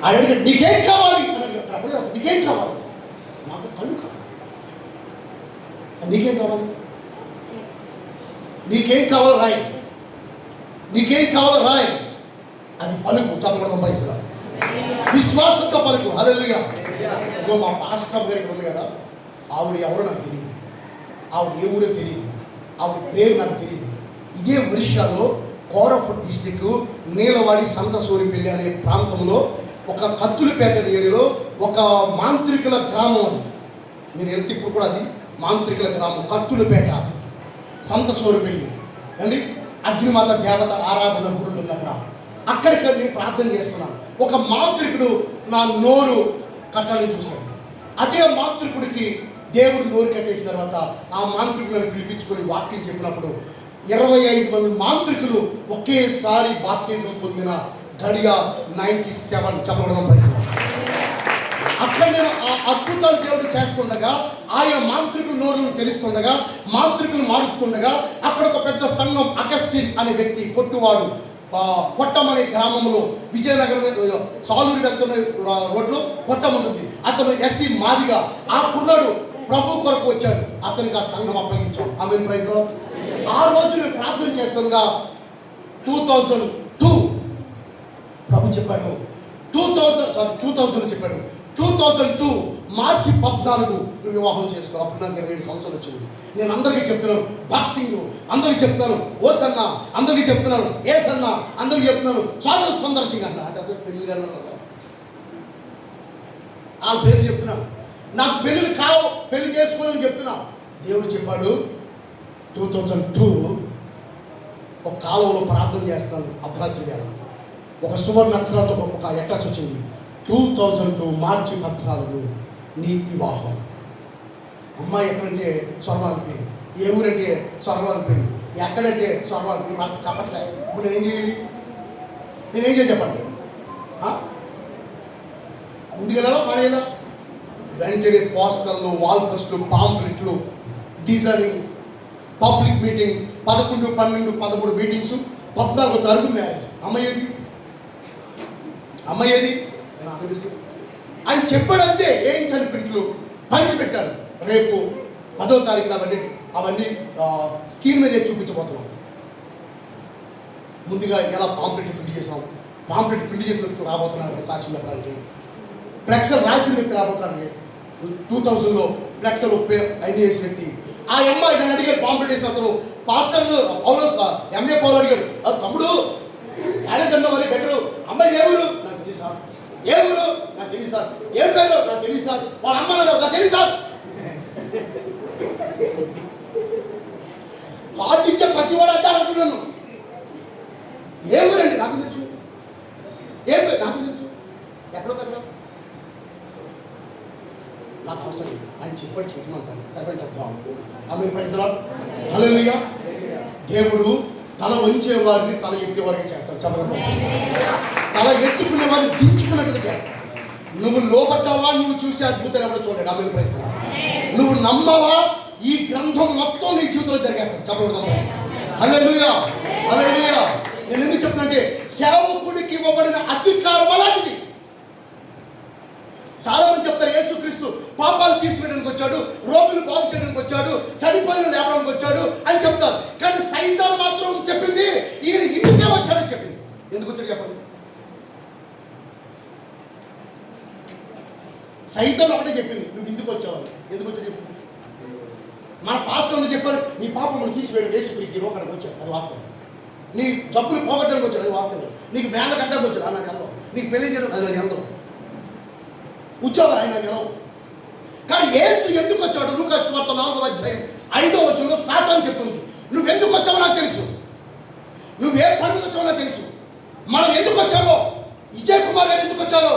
అడిగాడు నీకేం కావాలి అని అడిగాడు. నీకేం కావాలి? నాకు కళ్ళు కావాలి. నీకేం కావాలి? నీకేం కావాలో రాయి, నీకేం కావాలో రాయి. అది పలుకు. చదవడం పరిస్థితి విశ్వాసంతో పలుకు. హల్లెలూయా. ఇగో మా పాస్టర్ గారికి ఉంది కదా, ఆవిడ ఎవరో నాకు తెలియదు, ఆవిడ ఏ ఊరో తెలియదు, ఆవిడ పేరు నాకు తెలియదు. ఇదే ఒరిస్సాలో కోరఫుట్ డిస్టిక్ నీలవాడి సంతసూరిపల్లి అనే ప్రాంతంలో ఒక కత్తులపేట ఏరియాలో ఒక మాంత్రికుల గ్రామం. అది మీరు వెళ్తే ఇప్పుడు కూడా అది మాంత్రికుల గ్రామం, కత్తులపేట సంతసూరిపల్లి అండి. అగ్నిమాత దేవత ఆరాధన గురుడు ఉంది అక్కడ. అక్కడికి నేను ప్రార్థన చేస్తున్నాను. ఒక మాంత్రికుడు నా నోరు కట్టాలని చూశాడు. అదే మాంత్రికుడికి దేవుడు నోరు కట్టేసిన తర్వాత ఆ మాంత్రికులను పిలిపించుకొని వాక్యం చెప్పినప్పుడు 25 మంది మాంత్రికులు ఒకేసారి బాప్టిజం పొందిన గడియ 97 చెప్పడం పరిస్థితి. అక్కడ నేను ఆ అద్భుతాలు దేవుడు చేస్తుండగా, ఆయన మాంత్రికుల నోరును తెలుస్తుండగా, మాంత్రికులు మారుస్తుండగా, అక్కడ ఒక పెద్ద సంఘం అగస్టిన్ అనే వ్యక్తి పొట్టువాడు కొట్టం అనే గ్రామంలో విజయనగరం సాలూరు వెళ్తున్న రోడ్లో కొట్టం ఉంటుంది. అతను ఎస్సీ మాదిగా ఆ కుర్రాడు ప్రభు కొరకు వచ్చాడు. అతనికి ఆ సంఘం అప్పగించాం. ఆమేన్. Praise lord. ఆ రోజు నేను ప్రార్థన చేస్తుండగా 2002 ప్రభు చెప్పాడు, 2000 చెప్పాడు. 2002 మార్చి 14 నువ్వు వివాహం చేసుకో. అప్పుడు నాకు 27 సంవత్సరాలు వచ్చింది. నేను అందరికీ చెప్తున్నాను బాక్సింగ్, అందరికీ చెప్తున్నాను ఓ సన్న, అందరికీ చెప్తున్నాను ఏ సన్న, అందరికీ చెప్తున్నాను చాలా సందర్శంగా అన్న. అదే పెళ్లి గారు ఆ పేరు చెప్తున్నాను. నాకు పెళ్ళిళ్ళు కావు, పెళ్లి చేసుకోవాలని చెప్తున్నా. దేవుడు చెప్పాడు 2002 ఒక కాలంలో ప్రార్థన చేస్తాను అర్ధరాత్రి వేళ. ఒక సువర్ణ అక్షరాలతో ఒక అడ్రస్ వచ్చింది. 2002 మార్చి 14 నీ వివాహం. అమ్మాయి ఎక్కడంటే స్వర్వాగిపోయింది, ఏ ఊరంటే స్వర్వాగిపోయింది, ఎక్కడంటే స్వర్వాగిపోయింది. వాళ్ళకి చెప్పట్లేదు. ఇప్పుడు నేనేం చేయాలి? నేనేం చేయాలి చెప్పండి? ముందుకెళ్ళాలా మానేలా? వెంటనే పోస్టర్లు, వాల్ పోస్టులు, పాంప్లెట్లు, డిజైనింగ్, పబ్లిక్ మీటింగ్, 11, 12, 13 మీటింగ్స్, 14వ తారీఖు మ్యారేజ్. అమ్మాయేది నాకు తెలుసు. ఆయన చెప్పాడంతే. ఏం చనిపెట్లు పంచి పెట్టారు. రేపు 10వ తారీఖున అవన్నీ స్క్రీన్ మీద చూపించబోతున్నాం. ముందుగా ఎలా పాంప్లెట్ ఫిల్ చేసాం, పాంప్లెట్ ఫిల్ చేసిన వ్యక్తి రాబోతున్నాడు సాక్షి చెప్పడానికి, ఫ్లెక్సర్ రాసిన వ్యక్తి రాబోతున్నాడు. 2000లో ఫ్లెక్సర్ ఐడి చేసిన వ్యక్తి. ఆ అమ్మాయి నన్ను అడిగాడు, పాంప్లెట్ వేసిన అతను పాస్టర్ పౌలోస్ ఎంఏ పౌలు అడిగాడు, తమ్ముడు మ్యారేజ్ అన్న మరి బెటరు, అమ్మాయి ఏ ఊరు? నాకు తెలియదు సార్. ఏ ఊరు? నాకు తెలియదు సార్. ఏం పేరు? నాకు తెలియదు సార్. వాళ్ళ అమ్మ నాకు తెలియదు సార్. కార్డు ఇచ్చే ప్రతి వాడు అంటే అడుగుతున్నాను. ఏ ఊరండి? నాకు తెలుసు. ఏం పేరు? నాకు తెలుసు. ఎక్కడో దగ్గర నాకు అవసరం లేదు. ఆయన చెప్పాడు చెప్పమంటాను. సరే చెప్తాం. ఆమేన్. Praise lord. హల్లెలూయా. దేవుడు తల వంచే వారిని తల ఎత్తే వారిని చేస్తాడు. చెప్పడం తల ఎత్తుకునే వారిని దించుకున్నట్టుగా చేస్తాడు. నువ్వు లోబడ్డావా? నువ్వు చూసే అద్భుతం ఎవరో చూడండి. ఆమేన్. Praise lord. నువ్వు నమ్మవా? ఈ గ్రంథం మొత్తం నీ జీవితంలో జరిగేస్తాడు. చెప్పడం హల్లెలూయా. హల్లెలూయా. నేను ఎందుకు చెప్తున్నంటే సేవకుడికి ఇవ్వబడిన అధికారం అలాంటిది. చాలా మంది చెప్తారు యేసుక్రీస్తు పాపాలు తీసివేయడానికి వచ్చాడు, రోగులు బాగు చేయడానికి వచ్చాడు, చనిపోయిన లేపడానికి వచ్చాడు అని చెప్తారు. కానీ సైతాను మాత్రం చెప్పింది ఈయన ఇంటికే వచ్చాడని చెప్పింది. ఎందుకు వచ్చాడు చెప్పండి? సైతాను ఒకటే చెప్పింది, నువ్వు ఇందుకు వచ్చావని. ఎందుకు వచ్చాడు చెప్పింది? మన పాస్టర్ చెప్పారు, నీ పాపం తీసివేయడం యేసుక్రీస్తు లోకానికి వచ్చాడు, అది వాస్తవం. నీ జబ్బులు పోగొట్టడానికి వచ్చాడు, అది వాస్తవం. నీకు మేళ కట్టడానికి వచ్చాడు, అది నాకు అందం. నీకు పెళ్లి చేయడం అది నాకు అందం. ఉద్యోగాలు ఆయన గెలవు. కానీ యేసు ఎందుకు వచ్చాడు? లూకా సువార్త 4వ అధ్యాయం 5వ వచనంలో సాతాను చెప్తుంది, నువ్వు ఎందుకు వచ్చావో నాకు తెలుసు, నువ్వు ఏ పని వచ్చావో నాకు తెలుసు. మనం ఎందుకు వచ్చామో, విజయ్ కుమార్ గారు ఎందుకు వచ్చారో,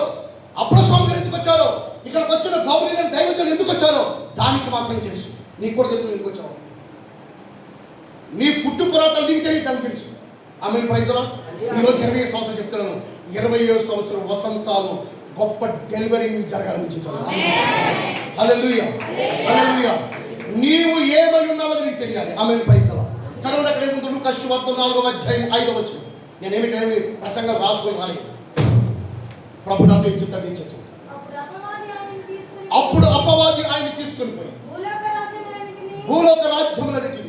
అబ్రస్వామి గారు ఎందుకు వచ్చారో, ఇక్కడికి వచ్చిన గౌరీ గారు దైవజనులు ఎందుకు వచ్చారో దానికి మాత్రమే తెలుసు. నీకు కూడా తెలుసు ఎందుకు వచ్చావు. నీ పుట్టు పురాతలు నీకు తెలియదు, దానికి తెలుసు. ఆమేన్. Praise lord. ఈరోజు 20 సంవత్సరాలు చెప్తున్నాను. 27వ సంవత్సరం వసంతాలు గొప్ప డెలివరీ జరగాలని జీవితంలో. హల్లెలూయా. హల్లెలూయా. నీవు ఏమై ఉన్నావో నీకు తెలియాలి. ఆమేన్. Praise lord. చదవండి. అక్కడ ముందు లూకా సువార్త 4వ అధ్యాయం 5వ వచనం. నేనేమి ప్రసంగం రాసుకొని రాలేదు. ప్రభు నాతో ఏం చెప్తాడు, ఏం చెప్తాడు. అప్పుడు అపవాది ఆయన తీసుకుని పోయి భూలోక రాజ్యములన్నిటిని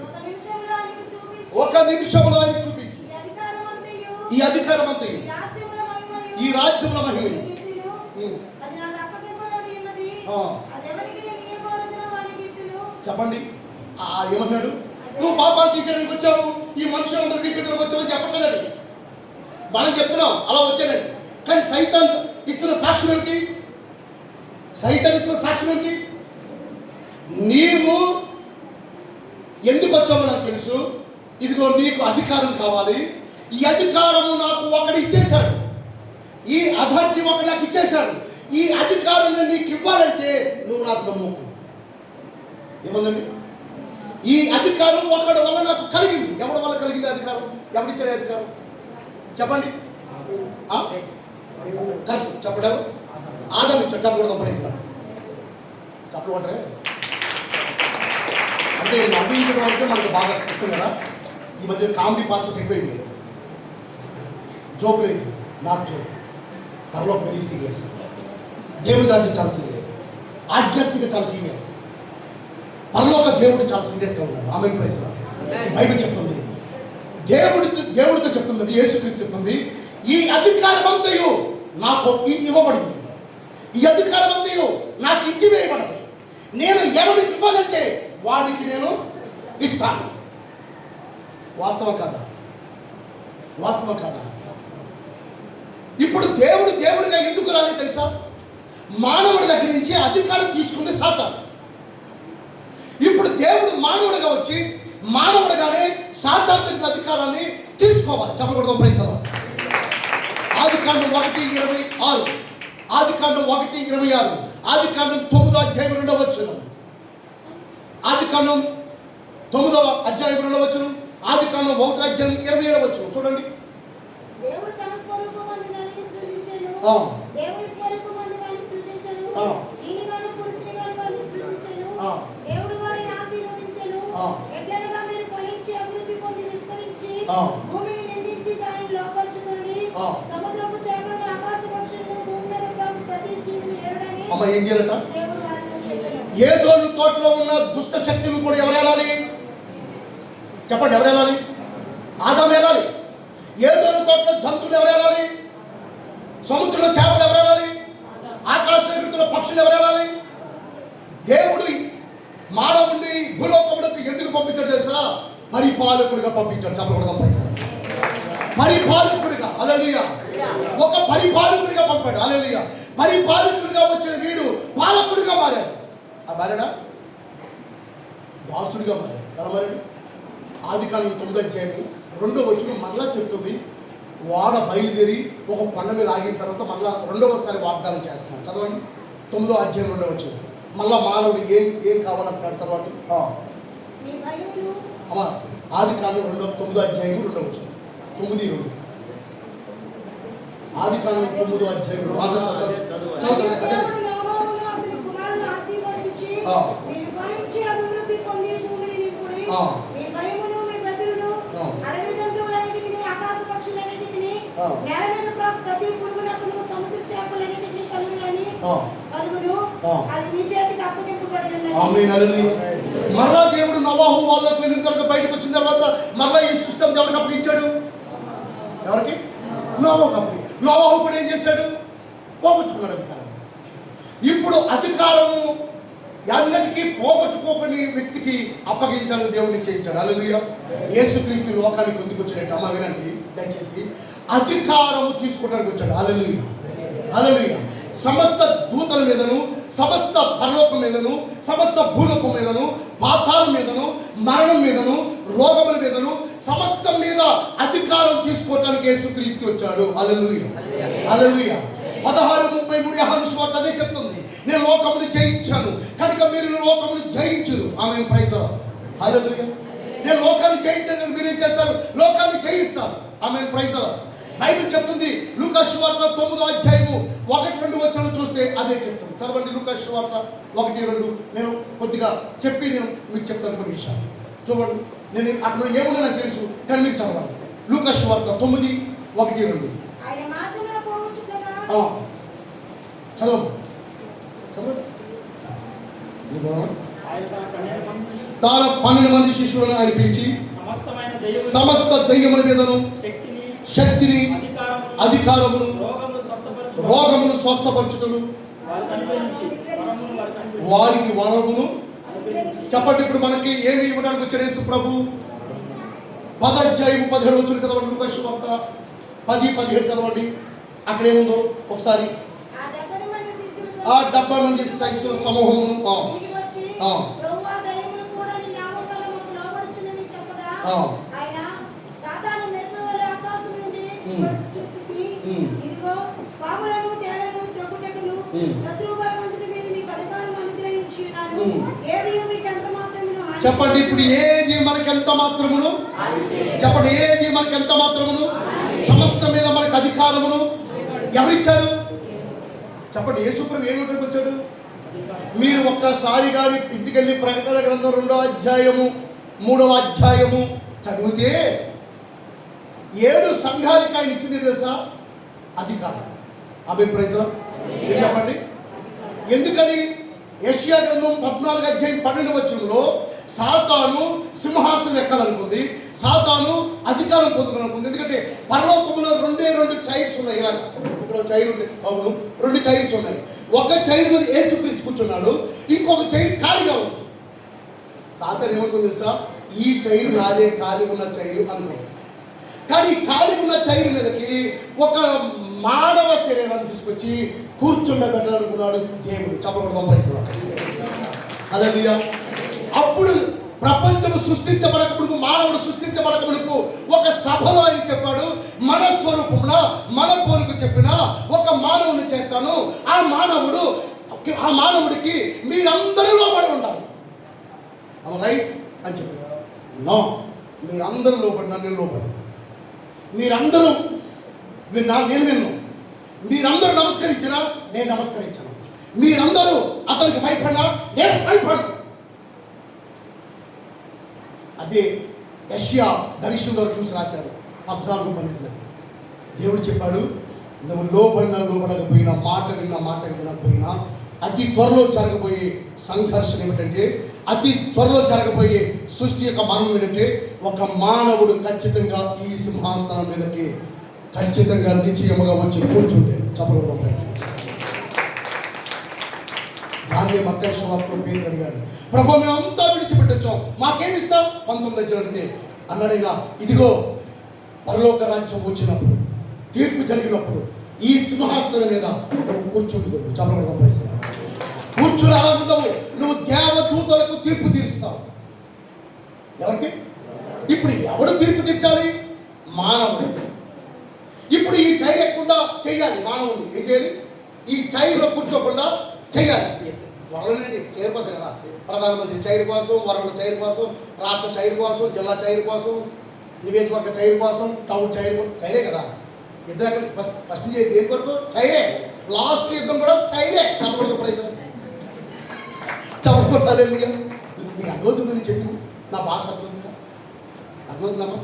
ఒక నిమిషంలో ఆయన చూపించి ఈ అధికారం అంతా ఈ రాజ్యముల మహిమ చెప్పండి. ఏమన్నాడు, నువ్వు పాపాలు తీసేయడానికి వచ్చావు, ఈ మనుషులందరూ నీ పిల్లలకు వచ్చావని చెప్పట్లేదు. అది మనం చెప్తున్నాం అలా వచ్చాడని. కానీ సైతాన్ ఇస్తున్న సాక్ష్యం ఏంటి? సైతాన్ ఇస్తున్న సాక్ష్యం ఏంటి? నీవు ఎందుకు వచ్చావో నాకు తెలుసు, ఇదిగో నీకు అధికారం కావాలి, ఈ అధికారము నాకు ఒకడు ఇచ్చేశాడు, ఈ అథారిటీ ఒకడు నాకు ఇచ్చేశాడు, ఈ అధికారం నీకు ఇవ్వాలంటే నువ్వు నాకు నమ్మకు. ఏమందండి? ఈ అధికారం ఒకడి వల్ల నాకు కలిగింది. ఎవరి వల్ల కలిగింది అధికారం? ఎవరిచ్చాడు అధికారం? చెప్పండి. చెప్పడం ఆదాం ఇచ్చాడు. చెప్పకూడదు ప్రయత్నం చెప్పమంటారే అంటే నవ్వించడం అంటే మనకు బాగా ఇష్టం కదా. ఈ మధ్య కామెడీ పాస్టర్స్ ఎక్కువైపోయారు. జోక్ లేదు, నాట్ జోక్. పరలోకం వెరీ సీరియస్, దేవుని రాజ్యం చాలా సీరియస్, ఆధ్యాత్మిక చాలా సీరియస్. పరలోక దేవుడు చాలా సీరియస్గా ఉన్నాడు. Amen praise lord. బైబిల్ చెప్తుంది, దేవుడితో చెప్తుంది, యేసుక్రీస్తు చెప్తుంది, ఈ అధికారం అంతయు నాకు ఇవ్వబడింది, ఈ అధికారం అంతయు నాకు ఇచ్చివేయబడదు. నేను ఎవరికి ఇవ్వాలంటే వాడికి నేను ఇస్తాను. వాస్తవం కాదా? వాస్తవం కాదా? ఇప్పుడు దేవుడిగా ఎందుకు రాలి తెలుసా? మానవుడి దగ్గర నుంచి అధికారం తీసుకుంది సాతాను. ఇప్పుడు దేవుడు మానవుడిగా వచ్చి మానవుడిగానే సాతాను దగ్గర అధికారాన్ని తీసుకోవాలి. చెప్పకూడదు ప్రైజ్ లార్డ్. ఆదికాండం 1:26, ఆదికాండం 1:26, ఆదికాండం 9వ అధ్యాయం 2వ వచనం, ఆదికాండం 9వ అధ్యాయం 2వ వచనం, ఆదికాండం 1వ అధ్యాయం 27వ వచనం చూడండి. దేవుడు తన స్వరూపమందు దానిని సృజించెను. దేవుని స్వరూపమందు వారిని సృజించెను. స్త్రీనిగాను పురుషునిగాను వారిని సృజించెను. దేవుడు వారిని ఆశీర్వదించెను. ఎట్లనగా మీరు ఫలించి అభివృద్ధి పొంది విస్తరించి భూమిని నిండించి దానిని లోపరుచుకొనుడి. సముద్రపు చేపలను ఆకాశ పక్షులను భూమి మీద ప్రతి జీవిని ఏలుడని ఏం చేయాలట? దేవుడు వారిని చెప్పెను. ఏదోను తోటలో ఉన్న దుష్ట శక్తులను కూడా ఎవరు ఏలాలి? చెప్పండి, ఎవరు ఏలాలి? ఆదాము ఏలాలి. ఏదోను తోటలో జంతువులు ఎవరు ఏలాలి? సముద్రంలో చేపలు ఎవరు ఏలాలి? ఆకాశ ఎగురుతున్న పక్షులు ఎవరు ఏలాలి? దేవుడు మానవుడిని భూలోకములకు ఎందుకు పంపించాడు తెలుసా? పరిపాలకుడిగా పంపించాడు. చెప్పకూడదు ప్రైజ్. పరిపాలకుడిగా, హల్లెలూయా. ఒక పరిపాలకుడిగా పంపాడు. హల్లెలూయా. పరిపాలకుడిగా వచ్చిన వీడు పాలకుడిగా మారాడు. ఆ మారాడా? దాసుడిగా మారాడు. ఎలా మారాడు? ఆదికాండం 9వ అధ్యాయం 2వ వచనం మరలా చెప్తుంది, వాడ బయలుదేరి ఒక కొండ మీద ఆగిన తర్వాత మళ్ళా రెండవసారి వాగ్దానం చేస్తున్నాడు. చదవండి. 9వ అధ్యాయం 2వ వచనం. మళ్ళా మానవుడు ఏం కావాలంటున్నాడు? తర్వాత ఆదికాండం 9వ అధ్యాయం 2వ వచనం. 9:2. ఆదికాండం 9వ అధ్యాయం మరలా దేవుడు నోవాహు వాళ్ళకు వెళ్ళిన తర్వాత బయటకు వచ్చిన తర్వాత మరలా ఈ సిస్టమ్ ఎవరికి అప్పగించాడు? ఎవరికి? నోవాహుకి. నోవాహు కూడా ఏం చేశాడు? పోగొట్టుకున్నాడు అధికారం. ఇప్పుడు అధికారము అన్నిటికీ పోగొట్టుకోని వ్యక్తికి అప్పగించాలని దేవుడు నిశ్చయించాడు. హల్లెలూయా. యేసుక్రీస్తు లోకానికి ఎందుకు వచ్చాడంటే, అమ్మ వినండి దయచేసి, అధికారము తీసుకోవడానికి వచ్చాడు. హల్లెలూయా. హల్లెలూయా. సమస్త దూతల మీదను, సమస్త పరలోకం మీదను, సమస్త భూలోకం మీదను, పాతాళం మీదను, మరణం మీదను, రోగముల మీదను, సమస్తం మీద అధికారం తీసుకోవడానికి యేసుక్రీస్తు వచ్చాడు. హల్లెలూయా. హల్లెలూయా. 16:33 యోహాను సువార్త అదే చెప్తుంది, నేను లోకమును జయించాను కనుక మీరు లోకమును జయించురు. Amen. Praise the lord. Hallelujah. నేను లోకాన్ని జయించాను, మీరేం చేస్తారు? లోకాన్ని జయిస్తారు. Amen. Praise the lord. Bible చెప్తుంది, లూకా సువార్త 9వ అధ్యాయము 1-2 వచనాలు చూస్తే అదే చెప్తుంది. చదవండి. లూకా సువార్త 1-2. నేను కొద్దిగా చెప్పి నేను మీకు చెప్తాను కొన్ని విషయాలు. చూడండి, నేను అక్కడ ఏముందో నాకు తెలుసు, కానీ మీరు చదవాలి. లూకా సువార్త 9:1-2. చదవండి చదవండి. ఇదిగో ఆయన తన 12 మంది తాను 12 మంది శిష్యులను ఆయన పిలిచి సమస్తమైన దయ్యములను, సమస్త దయ్యముల మీదను శక్తిని అధికారమును రోగమును స్వస్థపరచుటను వారికి వరమును చెప్పండి. ఇప్పుడు మనకి ఏమి ఇవ్వడానికి వచ్చాడు యేసు ప్రభు? 10 అధ్యాయం 17 వచనం చదవండి. లూకా సువార్త 10:17 చదవండి. అక్కడ ఏముందో ఒకసారి. ఆ 70 మంది శిష్యుల సమూహమును తిరిగి వచ్చి, ప్రభువా, దయ్యములు కూడా నీ నామం వల్ల మాకు లోబడుచున్నవి చెప్పగా, ఆయన సాతాను మెరుపు వలె ఆకాశం నుండి చూచుకుని, ఇదిగో పాములను తేళ్లను త్రొక్కుటకును శత్రువు బలవంతుడి మీద మీకు అధికారం అనుగ్రహించి ఉన్నాను. ఏది మీకు ఎంత మాత్రమును హాని చెప్పండి. ఇప్పుడు ఏది మనకి ఎంత మాత్రమును చెప్పండి. ఏది మనకి ఎంత మాత్రమును సమస్త మీద మనకు అధికారమును ఎవరిచ్చారు? చెప్పండి. యేసు ప్రభు ఏమి ఇక్కడికి వచ్చాడు? మీరు ఒక్కసారి గారి ఇంటికి వెళ్ళి ప్రకటన గ్రంథం 2వ అధ్యాయము 3వ అధ్యాయము చదివితే 7 సంఘాలకి ఆయన ఇచ్చింది తెలుసా? అధికారం. అభిప్రాయం చెప్పండి. ఎందుకని? యెషయా గ్రంథం 14 అధ్యాయం 12 వచనంలో సాతాను సింహాసనం ఎక్కాలనుకుంది, సాతాను అధికారం పొందుకోవాలనుకుంది. ఎందుకంటే పరలోకంలో 2 చైర్స్ ఉన్నాయి. ఇలాగా ఇక్కడ చైర్ ఉంది, అవును, 2 చైర్స్ ఉన్నాయి. ఒక చైర్ మీద యేసుక్రీస్తు కూర్చున్నాడు, ఇంకొక చైర్ ఖాళీగా ఉంది. సాతాను ఏమనుకుంది తెలుసా? ఈ చైరు నాదే, ఖాళీ ఉన్న చైరు అనుకుంది. కానీ ఖాళీ ఉన్న చైరు మీదకి ఒక మానవ శరీరాన్ని తీసుకొచ్చి కూర్చుండబెట్టాలనుకున్నాడు దేవుడు. చెప్పకూడదు ప్రైజ్లా. హల్లెలూయా. అప్పుడు ప్రపంచం సృష్టించబడక మానవుడు సృష్టించబడక మునుపు ఒక సభలో ఆయన చెప్పాడు, మన స్వరూపమున మన పోలిక చెప్పిన ఒక మానవుని చేస్తాను, ఆ మానవుడికి మీరందరూ లోబడి ఉండాలి. రైట్ అని చెప్పాడు. నో, మీరందరూ లోబడినా నేను లోబడి, మీరందరూ విన్నా నేను విన్నాను, మీరందరూ నమస్కరించినా నేను నమస్కరించాను, మీరందరూ అతనికి భయపడినా నేను భయపడను. అదే యెషయా దర్శనం గారు చూసి రాశారు 14:12. దేవుడు చెప్పాడు, నువ్వు లోబడకపోయినా, మాట వినకపోయినా అతి త్వరలో జరగబోయే సంఘర్షణ ఏమిటంటే, అతి త్వరలో జరగబోయే సృష్టి యొక్క మరణం ఏంటంటే, ఒక మానవుడు ఖచ్చితంగా ఈ సింహాసనం మీదకి ఖచ్చితంగా నిశ్చయముగా వచ్చి కూర్చుంటాడు. చెప్పకూడదు ప్రయత్నం. దాన్ని మత్తయి సువార్తలో పేతురు అడిగాడు, ప్రభు మేము అంతా విడిచిపెట్టొచ్చాం, మాకేమిస్తాం? 19 అడిగితే అన్నాడు, ఇదిగో పరలోక రాజ్యం వచ్చినప్పుడు, తీర్పు జరిగినప్పుడు ఈ సింహాసనం మీద నువ్వు కూర్చుంటుంది. చెప్పకూడదు ప్రయత్నం. కూర్చుని అలా ఉండవు, నువ్వు దేవదూతలకు తీర్పు తీరుస్తావు. ఎవరికి? ఇప్పుడు ఎవడు తీర్పు తీర్చాలి? మానవుడు. ఇప్పుడు ఈ చైర్ ఎక్కకుండా చెయ్యాలి. మానవుడు ఏం చేయాలి? ఈ చైర్లో కూర్చోకుండా చెయ్యాలి. వరలండి చైర్ కోసం కదా, ప్రధానమంత్రి చైర్ కోసం, వరల చైర్ కోసం, రాష్ట్ర చైర్ కోసం, జిల్లా చైర్ కోసం, నియోజకవర్గ చైర్ కోసం, టౌన్ చైరే కదా. యుద్ధం ఫస్ట్ దేని కొరకు? చైరే. లాస్ట్ యుద్ధం కూడా చైరే. చెప్పకూడదు ప్రైజ్. చెప్పకూడదు. మీకు అర్థమవుతుందని చెప్పి నా భాష అర్థమవుతుందా? అర్థమవుతుందమ్మా?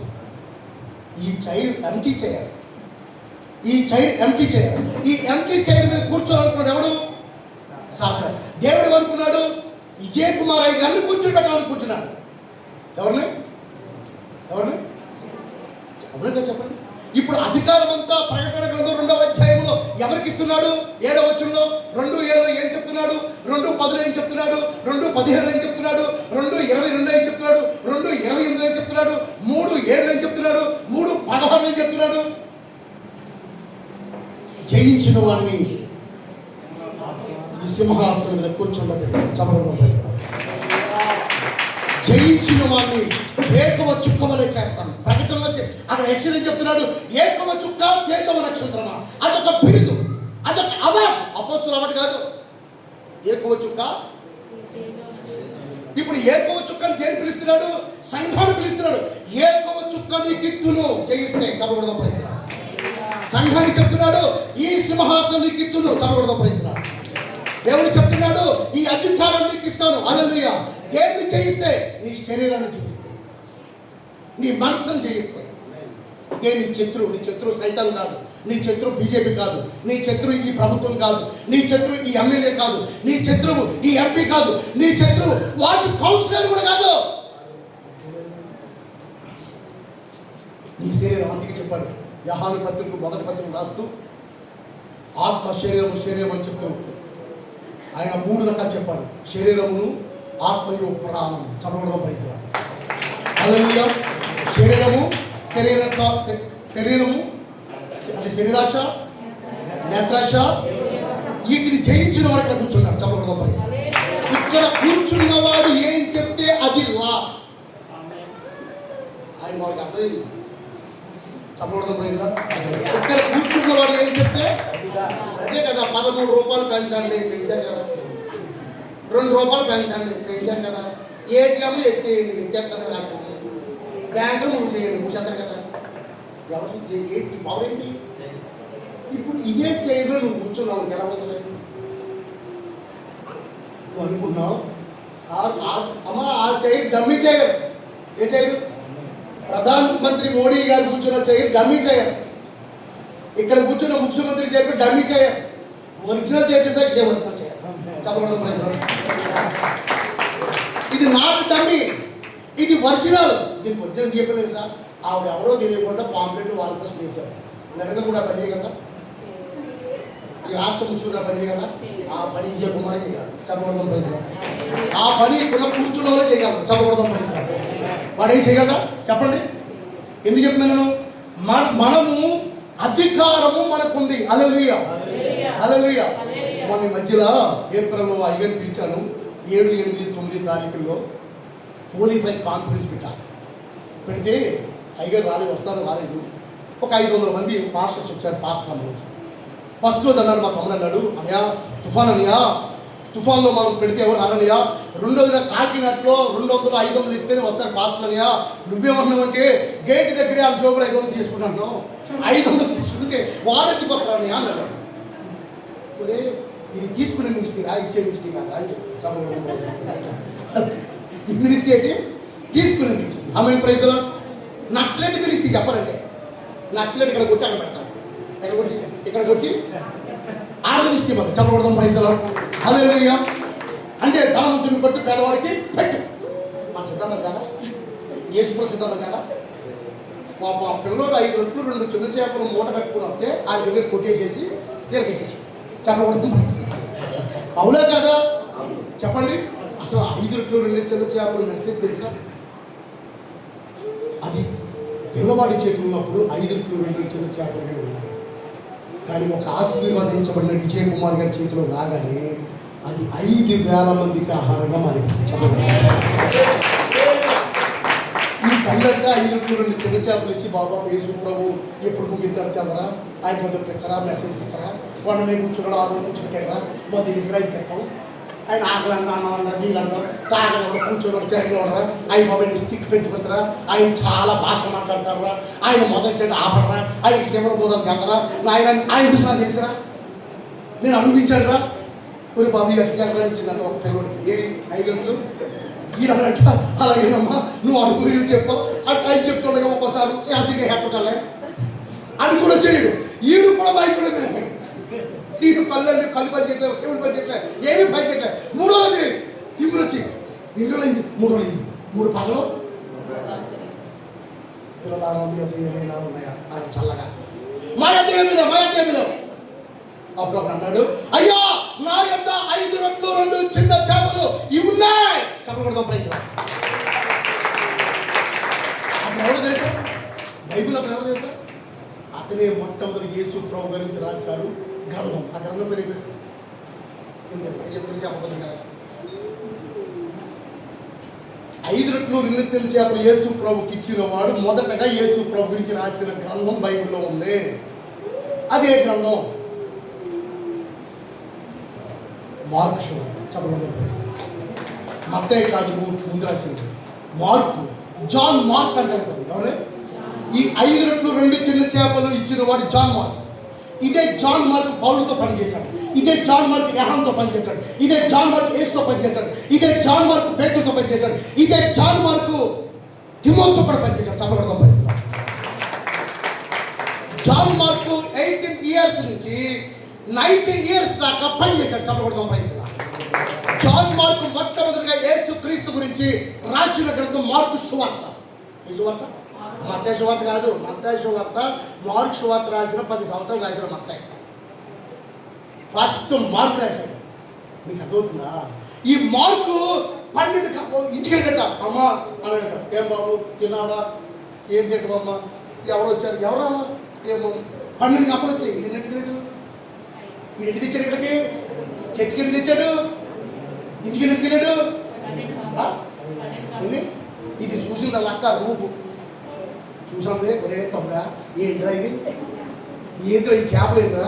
ఈ చైర్ ఎంటీ చేయాలి. ఈ చైర్ ఎంటీ చేయాలి. ఈ ఎంటీ చైర్ మీద కూర్చోవాలనుకున్నాడు ఎవడు? సాతాను. దేవుడు అనుకున్నాడు విజయ్ కుమార్ అయ్య గారిని కూర్చోబెట్టాలని కూర్చున్నాడు. ఎవరిని? అవునుగా చెప్పండి. ఇప్పుడు అధికారం అంతా ప్రకటన గ్రంథం 2వ అధ్యాయంలో ఎవరికి ఇస్తున్నాడు? 7వ వచనంలో 2:7 ఏం చెప్తున్నాడు? 2:10 ఏం చెప్తున్నాడు? 2:15 ఏం చెప్తున్నాడు? 2:22 ఏం చెప్తున్నాడు? 2:28 ఏం చెప్తున్నాడు? 3:7 ఏం చెప్తున్నాడు? 3:16 ఏం చెప్తున్నాడు? జయించిన వాడిని ఈ సింహాసనం మీద కూర్చోబెట్టాడు. చెప్పకూడదు ప్రైజ్. జయించిన వాడిని ఏకవ చుక్క వలె చేస్తాను. ప్రకటనలో అక్కడ యెషయా చెప్తున్నాడు, ఏకవ చుక్క తేజవ నక్షత్రమా. అదొక బిరుదు, అదొక అవార్డు. అపోస్తుల అవార్డు కాదు, ఏకవ చుక్క. ఇప్పుడు ఏకవ చుక్కని దేని పిలుస్తున్నాడు? సంఘాన్ని పిలుస్తున్నాడు. ఏకవ చుక్క నీకిత్తును జయిస్తే. చెప్పకూడదు ప్రైజ్. సంఘాన్ని చెప్తున్నాడు, ఈ సింహాసనం నీకిత్తును. చెప్పకూడదు ప్రైజ్. దేవుడు చెప్తున్నాడు, ఈ అధికారం నీకు ఇస్తాను. హల్లెలూయా. దేన్ని జయిస్తే? నీ శరీరాన్ని జయిస్తాయి, నీ మనసును జయిస్తాయి. ఇదే నీ శత్రువు సైతం కాదు, నీ శత్రువు బీజేపీ కాదు, నీ శత్రువు ఈ ప్రభుత్వం కాదు, నీ శత్రువు ఈ ఎమ్మెల్యే కాదు, నీ శత్రువు ఈ ఎంపీ కాదు, నీ శత్రువు వార్డు కౌన్సిలర్ కూడా కాదు, నీ శరీరం. అందుకే చెప్పాడు యోహాను పత్రిక మొదటి పత్రిక రాస్తూ ఆత్మ శరీరం అని చెప్తూ ఆయన 3 రకాలు చెప్పాడు. శరీరమును, ఆత్మయు, ప్రాణం. చదవడం ప్రయత్నం. హల్లెలూయా. శరీరము అంటే శరీరాశ, నేత్రాశ, వీటిని జయించిన వాడు ఇక్కడ కూర్చున్నాడు. చదవడం ప్రయత్నం. ఇక్కడ కూర్చున్న వాడు ఏం చెప్తే అది లా. ఆయన వాడికి అర్థమైంది. చదవడం ప్రయత్నం. ఇక్కడ కూర్చున్న వాడు ఏం చెప్తే అదే కదా. 13 రూపాయలు పెంచండి, పెంచారు కదా. 2 రూపాయలు పెంచండి, పెంచారు కదా. ఏటీఎంలు ఎత్తేస్తారు రాకండి, బ్యాంకులు మూసేస్తారు కదా. ఎవరు ఈ పవర్ ఏంటి? ఇప్పుడు ఇదే చైర్లో నువ్వు కూర్చున్నావు, ఎలా అవుతుంది? నువ్వు అనుకున్నావు అమ్మా ఆ చైర్ డమ్మీ చైర్. ఏ చైర్? ప్రధాన మంత్రి మోడీ గారు కూర్చున్న చైర్ డమ్మీ చైర్. ఇక్కడ కూర్చున్న ముఖ్యమంత్రి chair dummy chair. Original chair చేసా ఇదే ఒరిజినల్ చైర్. చెప్పకూడదు ప్రజలు. ఇది నాట్ డమ్మీ, ఇది ఒరిజినల్. దీనికి ఒరిజినల్ చెప్పలేదు సార్. ఆవిడ ఎవరో తెలియకుండా పాంప్లెట్ వాళ్ళ కోసం చేశారు. నడక కూడా పని చేయగలరా? ఈ రాష్ట్ర ముఖ్యమంత్రి పని చేయగలరా? ఆ పని చేయకుమారే చేయగలరు. చెప్పకూడదాం ప్రజలు. ఆ పని ఇక్కడ కూర్చున్న వాళ్ళే చేయగలరు. చెప్పకూడదాం ప్రజలు. వాడు ఏం చేయగలరా చెప్పండి? ఎందుకు చెప్తున్నాను? మనము అధికారము మనకుంది. హల్లెలూయా, హల్లెలూయా. మన మధ్యలో ఏప్రిల్లో అయ్యని పిలిచాను. 7, 8, 9 తారీఖుల్లో హోలీఫై కాన్ఫరెన్స్ పెడితే అయ్యగారు రాలేదు. ఒక 500 మంది పాస్టర్స్ వచ్చారు. పాస్టర్లు ఫస్ట్ రోజు అన్నారు, మా తమ్ముడు అన్నాడు, అన్నయ్య తుఫాన్లో మనం పెడితే ఎవరు రానయ్యా. రెండోదిగా కాకినాడలో 200, 500 ఇస్తేనే వస్తారు పాస్టర్లు అన్నయ్య. నువ్వేమన్నావంటే గేట్ దగ్గరే ఆ జోబులు 500 తీసుకుంటున్నాను, 500 తీసుకుంటే వాళ్ళకి కొత్తరానయ్యా అన్నాడు. ఒరే ఇది తీసుకునే మినిస్ట్రీరా, ఇచ్చే మినిస్ట్రీ కాదా అని చెప్పి చదవడం. ఈ మినిస్ట్రీ ఏంటి? తీసుకునే మినిస్ట్రీ. ఆమె ప్రైజ్లో నక్సలెట్ మినిస్ట్రీ చెప్పాలంటే నక్సలెట్ ఇక్కడ కొట్టి అక్కడ పెడతాడు, ఇక్కడ కొట్టి ఆడ మినిస్ట్రీ మాకు చెప్పకూడదాం. ప్రైజ్లో హల్లెలూయా. అంటే ధనవంతుని కొట్టి పేదవాడికి పెట్టు. మా సిద్ధాంతం కదా, యేసుప్రభు సిద్ధాంతం కదా. మా పిల్లలు 5 రొట్టెలు 2 చిన్న చేపలు మూట కట్టుకుని వస్తే ఆ దగ్గర కొట్టేసేసి ఎరగెట్టేసి చెప్పకూడదు. అవునా కదా చెప్పండి? అసలు 5 రొట్టెలు 2 చిన్న చేపలు మెసేజ్ తెలుసా? అది పిల్లవాడి చేతులు ఉన్నప్పుడు 5 రొట్టెలు 2 చిన్న చేపలు ఉన్నాయి. కానీ ఒక ఆశీర్వాదించబడిన విజయ్ కుమార్ గారి చేతిలో రాగానే అది 5,000 మందికి ఆహారంగా మారిపోయింది. చెప్పండి. ఈ తల్లంతా 5 రొట్టెలు 2 చిన్న చేపలు ఇచ్చి బాబా యేసు ప్రభు ఎప్పుడు ముగింతాడు కదరా, ఆయన కొంచెం పిచ్చరా, మెసేజ్ పిచ్చరా, వాళ్ళ మీద కూర్చున్నాడు, 6 రోజులు కూర్చుంటారా, మా దిగిసరా ఇస్తాం. ఆయన ఆకలన్నా అన్నవాళ్ళ నీళ్ళందరూ తాగడం కూర్చోవడం తిరగడరా, ఆయన బాబాయ్ స్టిక్ పెంచుకొస్తారా, ఆయన చాలా భాష మాట్లాడతారా, ఆయన మొదటి ఆపడరా, ఆయన శివరు మొదలు తెల్లరా, ఆయన విషయాలు చేసిరా, నేను అనుభవించాను రా. కొన్ని బాబు గట్టిగా ఇచ్చిందంట ఒక పిల్లడికి. ఏ 5 గంటలు ఈడన్నట్ట అలాగేనమ్మా నువ్వు అనుభూతి చెప్పావు అట్లా ఆయన చెప్తుండగా ఒక్కోసారి అతిగా హెప్పటలే అని కూడా వచ్చాడు. ఈడు కూడా మైకులో వెళ్ళిపోయాడు. ఈడు కళ్ళని పని చేయట్లే, శివుని పని చేయట్లే, ఏమీ పని చేయట్లే. 3వ రోజు తిమ్ముడు వచ్చి 2 రోజులు 3 రోజులు 3 పగలు పిల్లలారా మీ ఎలా ఉన్నాయా అని చల్లగా మాయదేవిలో అప్పుడు ఒక అన్నాడు, అయ్యా నా యొక్క 5 రొట్టెలు 2 చిన్న చేపలు ఇవి ఉన్నాయి. చెప్పకూడదు ప్రైజ్. అతను ఎవరు తెలుసా? బైబిల్ అతను ఎవరు తెలుసా? అతనే మొట్టమొదటి యేసు ప్రభు గురించి రాశారు గ్రంథం. ఆ గ్రంథం పేరు ఎప్పుడు చెప్పబోతుంది కదా. 5 రొట్టెలు 2 చిన్న చేపలు యేసు ప్రభుకి ఇచ్చిన వాడు మొదటగా యేసు ప్రభు గురించి రాసిన గ్రంథం బైబిల్లో ఉంది. అదే గ్రంథం మార్కు శుభార్త. చెప్పకూడదు ప్రైజ్. మత్తయి కాదు ముందు రాసింది మార్కు, జాన్ మార్క్ అంటారు కదా. ఎవరే ఈ 5 రొట్టెలు 2 చిన్న చేపలు ఇచ్చిన వాడు? John Mark. ఇదే జాన్ మార్క్ పౌలుతో పనిచేశాడు, ఇదే జాన్ మార్క్ యోహానుతో పనిచేశాడు, ఇదే జాన్ మార్క్ యేసుతో పనిచేశాడు, ఇదే జాన్ మార్క్ పేతురుతో పనిచేశాడు, ఇదే జాన్ మార్క్ తిమోతితో కూడా పనిచేశాడు. చెప్పకూడదు ప్రైజ్. జాన్ మార్కు 18 ఇయర్స్ నుంచి 90 ఇయర్స్ దాకా పనిచేశాడు. చెప్పకూడదు ప్రైస్లా. జాన్ మార్కు మొట్టమొదటిగా యేసు క్రీస్తు గురించి రాసిన గ్రంథం మార్కు సువార్త. ఈ సువార్త మత్తయి సువార్త కాదు. మత్తయి సువార్త మార్కు సువార్త రాసిన 10 సంవత్సరాలు రాసిన మత్తయి. ఫస్ట్ మార్కు రాశాడు. మీకు అర్థమవుతుందా? ఈ మార్కు 12 ఇంటికి వెళ్ళట అమ్మ అన్నట, ఏం బాబు తిన్నారా, ఏం తింటావమ్మ, ఎవరు వచ్చారు, ఎవరమ్మా, ఏమో 12 అప్పుడు వచ్చాయి. ఇంటికి తెచ్చాడు, ఇక్కడికి చర్చికి ఎందుకు తెచ్చాడు, ఇంటికి ఎందుకు వెళ్ళాడు? ఇది చూసింది అక్క రూపు చూసాంది. ఒరే తమ్ముడా ఏంద్రా ఇది, ఏంద్రా ఈ చేపలు ఏంద్రా,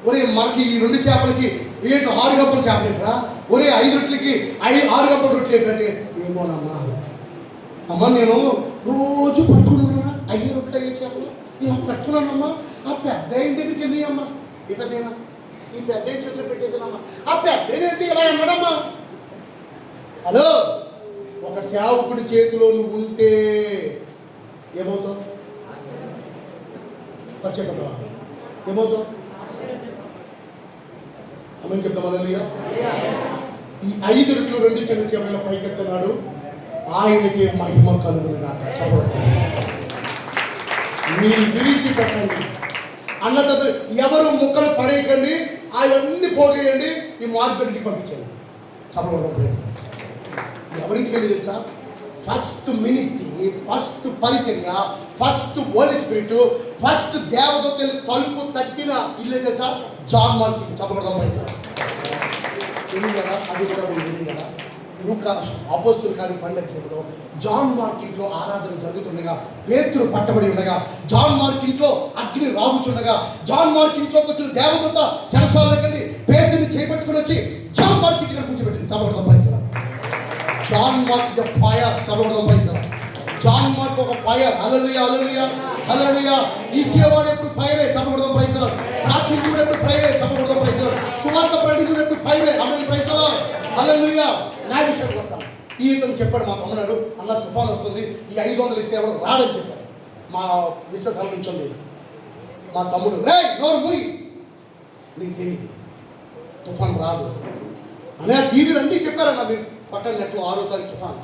ఒరే మనకి ఈ 2 చేపలకి ఏంటి 6 గంపల చేపలు ఏంట్రా, ఒరే 5 రొట్టెలకి 6 గంపల రొట్టెలు ఏంటంటే ఏమోనమ్మా అమ్మ నేను రోజు పట్టుకున్నానా 5 రొట్టెలు 5 చేపలు ఇలా పట్టుకున్నానమ్మా. ఆ పెద్ద ఇంటి దగ్గరికి వెళ్ళి అమ్మా, ఈ పెద్దనా ఈ పెద్ద చెట్లు పెట్టేసానమ్మా, ఆ పెద్ద ఏంటి ఇలా అన్నాడమ్మా. హలో, ఒక సేవకుడి చేతిలో నువ్వు ఉంటే ఏమవుతావు? చెప్పదా ఏమవుతావు? అమ్మని చెప్తామా? ఈ 5 రొట్టెలు 2 చిన్న చేపల పైకెత్తున్నాడు, ఆయనకి మహిమ కలుగును గాక. మీరు విరిచి పెట్టండి అన్న తర్వాత ఎవరు ముక్కలు పడేయకండి, అవన్నీ పోగేయండి, ఈ మార్కెట్కి పంపించండి. చెప్పకూడదు. ఎవరింటికి వెళ్ళి తెలుసా? ఫస్ట్ మినిస్ట్రీ, ఫస్ట్ పరిచర్య, ఫస్ట్ హోలీ స్పిరిట్, ఫస్ట్ దేవదూతలు తలుపు తట్టిన ఇల్లు తెలుసా? John Mark. చెప్పకూడదు పైసా తెలియదు కదా, అది కూడా మీకు తెలియదు కదా. లూకాస్ అపోస్తలుల కార్యం 12వ అధ్యాయంలో జాన్ మార్క్ ఇంట్లో ఆరాధన జరుగుతుండగా, పేతురు పట్టబడి ఉండగా, జాన్ మార్క్ ఇంట్లో అగ్ని రాగుచుండగా, జాన్ మార్క్ ఇంట్లోకి వచ్చిన దేవదూత సరసాలకు వెళ్ళి పేతుని చేపట్టుకుని వచ్చి జాన్ మార్క్ ఇంటి దగ్గర కూర్చోబెట్టింది. చెప్పకూడదు పైసా. John Mark the fire. చెప్పకూడదు పైసా. జాన్ మార్క్ ఒక ఫైర్. Hallelujah, hallelujah, hallelujah. ఇచ్చేవాడు ఎప్పుడు ఫైరే. చెప్పకూడదు పైసా. ప్రార్థించుడు ఎప్పుడు ఫైరే. చెప్పకూడదు పైసా. సువార్త ప్రకటించుడు ఎప్పుడు ఫైరే. ఆమేన్ పైసా. హల్లెలూయా. నా విషయానికి వస్తాను. ఈతను చెప్పాడు మా తమ్ముడు, అన్న తుఫాన్ వస్తుంది, ఈ 500 ఇస్తే ఎవరు రాడని చెప్పాడు. మా మిస్సెస్ అలా నుంచి ఉంది. మా తమ్ముడు రే నోరు మూయి, నీకు తెలియదు తుఫాన్ రాదు అనే టీవీలు అన్నీ చెప్పారన్న. మీరు పక్కన నెట్లో 6వ తారీఖు తుఫాన్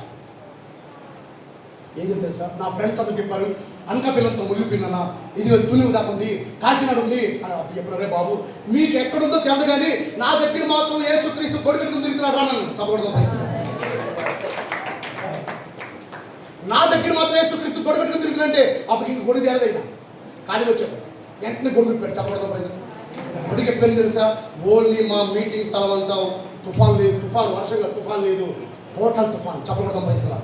ఏది తెలుసా? నా ఫ్రెండ్స్ అందరూ చెప్పారు, అనకాపల్లితో మునిగిపోయిందన్న, ఇది తుని దాకా ఉంది, కాకినాడ ఉంది అని చెప్పినారే బాబు, మీకు ఎక్కడుందో తెలియదు కానీ నా దగ్గర మాత్రం యేసుక్రీస్తు కొడుకుని తిరుగుతున్నాడు రా నన్ను. చెప్పకూడదు. నా దగ్గర మాత్రం యేసుక్రీస్తు గొడవెట్టుకుని తిరుగుతుందంటే అప్పుడు ఇంక గొడుగు తేదైనా ఖాళీ వచ్చాడు, వెంటనే గొడుగు పెట్టాడు. చెప్పకూడదు ప్రజలు. గొడుగు ఎప్పుడైనా తెలుసా? ఓన్లీ మా మీటింగ్ స్థలం అంతా తుఫాన్ లేదు, తుఫాన్ వర్షంగా తుఫాన్ లేదు, టోటల్ తుఫాన్. చెప్పకూడదు పైసలు.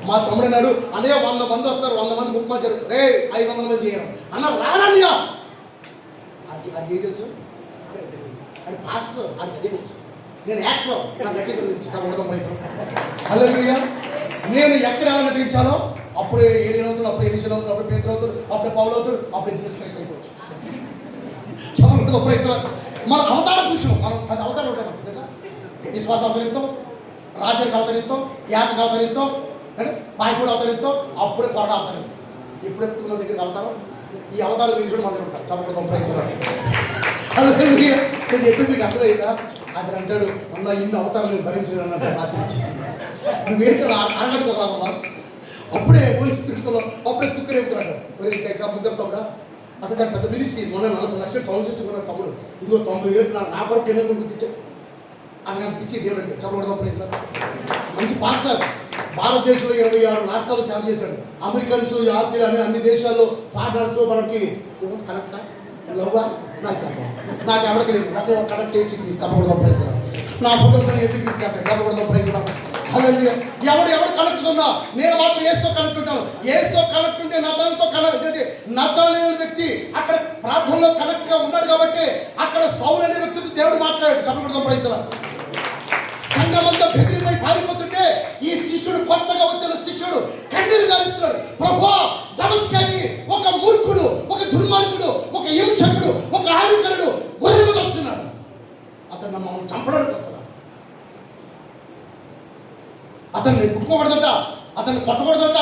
మా తమ్ముడు అన్నాడు, అదే 100 మంది వస్తారు, 100 మంది ఉప్మా చేయరు, రే 500 మంది చేయరు అన్న రానయ్యా. అది ఏం తెలుసు? అది పాస్టర్, అది అదే తెలుసు. నేను యాక్టర్, నాకు ఎక్కడ తెలుసు. చెప్పకూడదు పైసలు. హల్లెలూయా. నేను ఎక్కడ ఎలా నటించాలో అప్పుడు ఏలియా అవుతాడు, అప్పుడు ఎలీషా అవుతాడు, అప్పుడు పేతురు అవుతాడు, అప్పుడు పౌలు అవుతాడు, అప్పుడు జీసస్ క్రైస్ట్ అయిపోవచ్చు. చెప్పకూడదు పైసలు. మన అవతార పురుషులు, మనం 10 అవతారాలు ఉంటాయి మనకు తెలుసా? విశ్వాస అవతరిస్తాం, రాజరికి అవతరిస్తాం, యాజకు అవతరిస్తాం, పాయకుడు అవతరిస్తాం, అప్పుడే కోట అవతరిస్తాం. ఎప్పుడెప్పుడు మన దగ్గరికి అవతారం, ఈ అవతారం తీసుకుని మన దగ్గర ఉంటారు. చెప్పకూడదు పైసలు. నేను చెప్పి మీకు అర్థమైందా? అతను అంటాడు, అన్న ఇన్ని అవతారాలు భరించలేదు అన్నట్టు రాత్రి నుంచి నువ్వేంటో అరగట్టుకోగలమ్మా. అప్పుడే హోలీ స్పిరిట్తో అప్పుడే కుక్కర్ ఎప్పుతున్నాడు. ఇంకా ముగ్గురు తమ్ముడా, అతను పెద్ద మినిస్ట్రీ, మొన్న 40 లక్షలు సౌండ్ సిస్టమ్ కొన్నాడు తమ్ముడు. ఇదిగో 90 ఏళ్ళు నా కొరకు ఎన్నో గురించి అని నాకు ఇచ్చి దేవుడు అంటే. చెప్పకూడదు ప్రైజ్. మంచి పాస్టర్, భారతదేశంలో 26 రాష్ట్రాలు సేవ చేశాడు. అమెరికన్స్, ఆస్ట్రేలియా అన్ని దేశాల్లో ఫాదర్స్తో మనకి కనెక్ట్ లవ్వా నాకు ఎవరికి లేదు. ఒకే ఒక కనెక్ట్ ఏసీ క్రీస్తు. చెప్పకూడదు ప్రైజ్. నా ఫోటోస్ ఏసీ క్రీస్తు కనెక్ట్. చెప్పకూడదు ప్రైజ్. ఎవడు కనెక్ట్ ఉన్నా నేను మాత్రం ఏసుతో కనెక్ట్ ఉంటాను. ఏసుతో కనెక్ట్ ఉంటే నతానుతో కనెక్ట్. నతాను వ్యక్తి అక్కడ ప్రార్థనలో కనెక్ట్ గా ఉన్నాడు కాబట్టి అక్కడ సౌలు అనే వ్యక్తితో దేవుడు మాట్లాడాడు. చెప్పకూడదు ప్రైజ్. సంఘమంతా బెదిరిపై పారిపోతుంటే ఈ శిష్యుడు, కొత్తగా వచ్చిన శిష్యుడు కన్నీరు గారుస్తున్నాడు. ప్రభువా, దమస్కాకి ఒక మూర్ఖుడు, ఒక దుర్మార్గుడు, ఒక హింసకుడు, ఒక హానికరుడు గొర్రెలు వస్తున్నాడు. అతను మమ్మల్ని చంపడానికి వస్తున్నాడు. అతన్ని ముట్టుకోకూడదట, అతన్ని కొట్టకూడదట,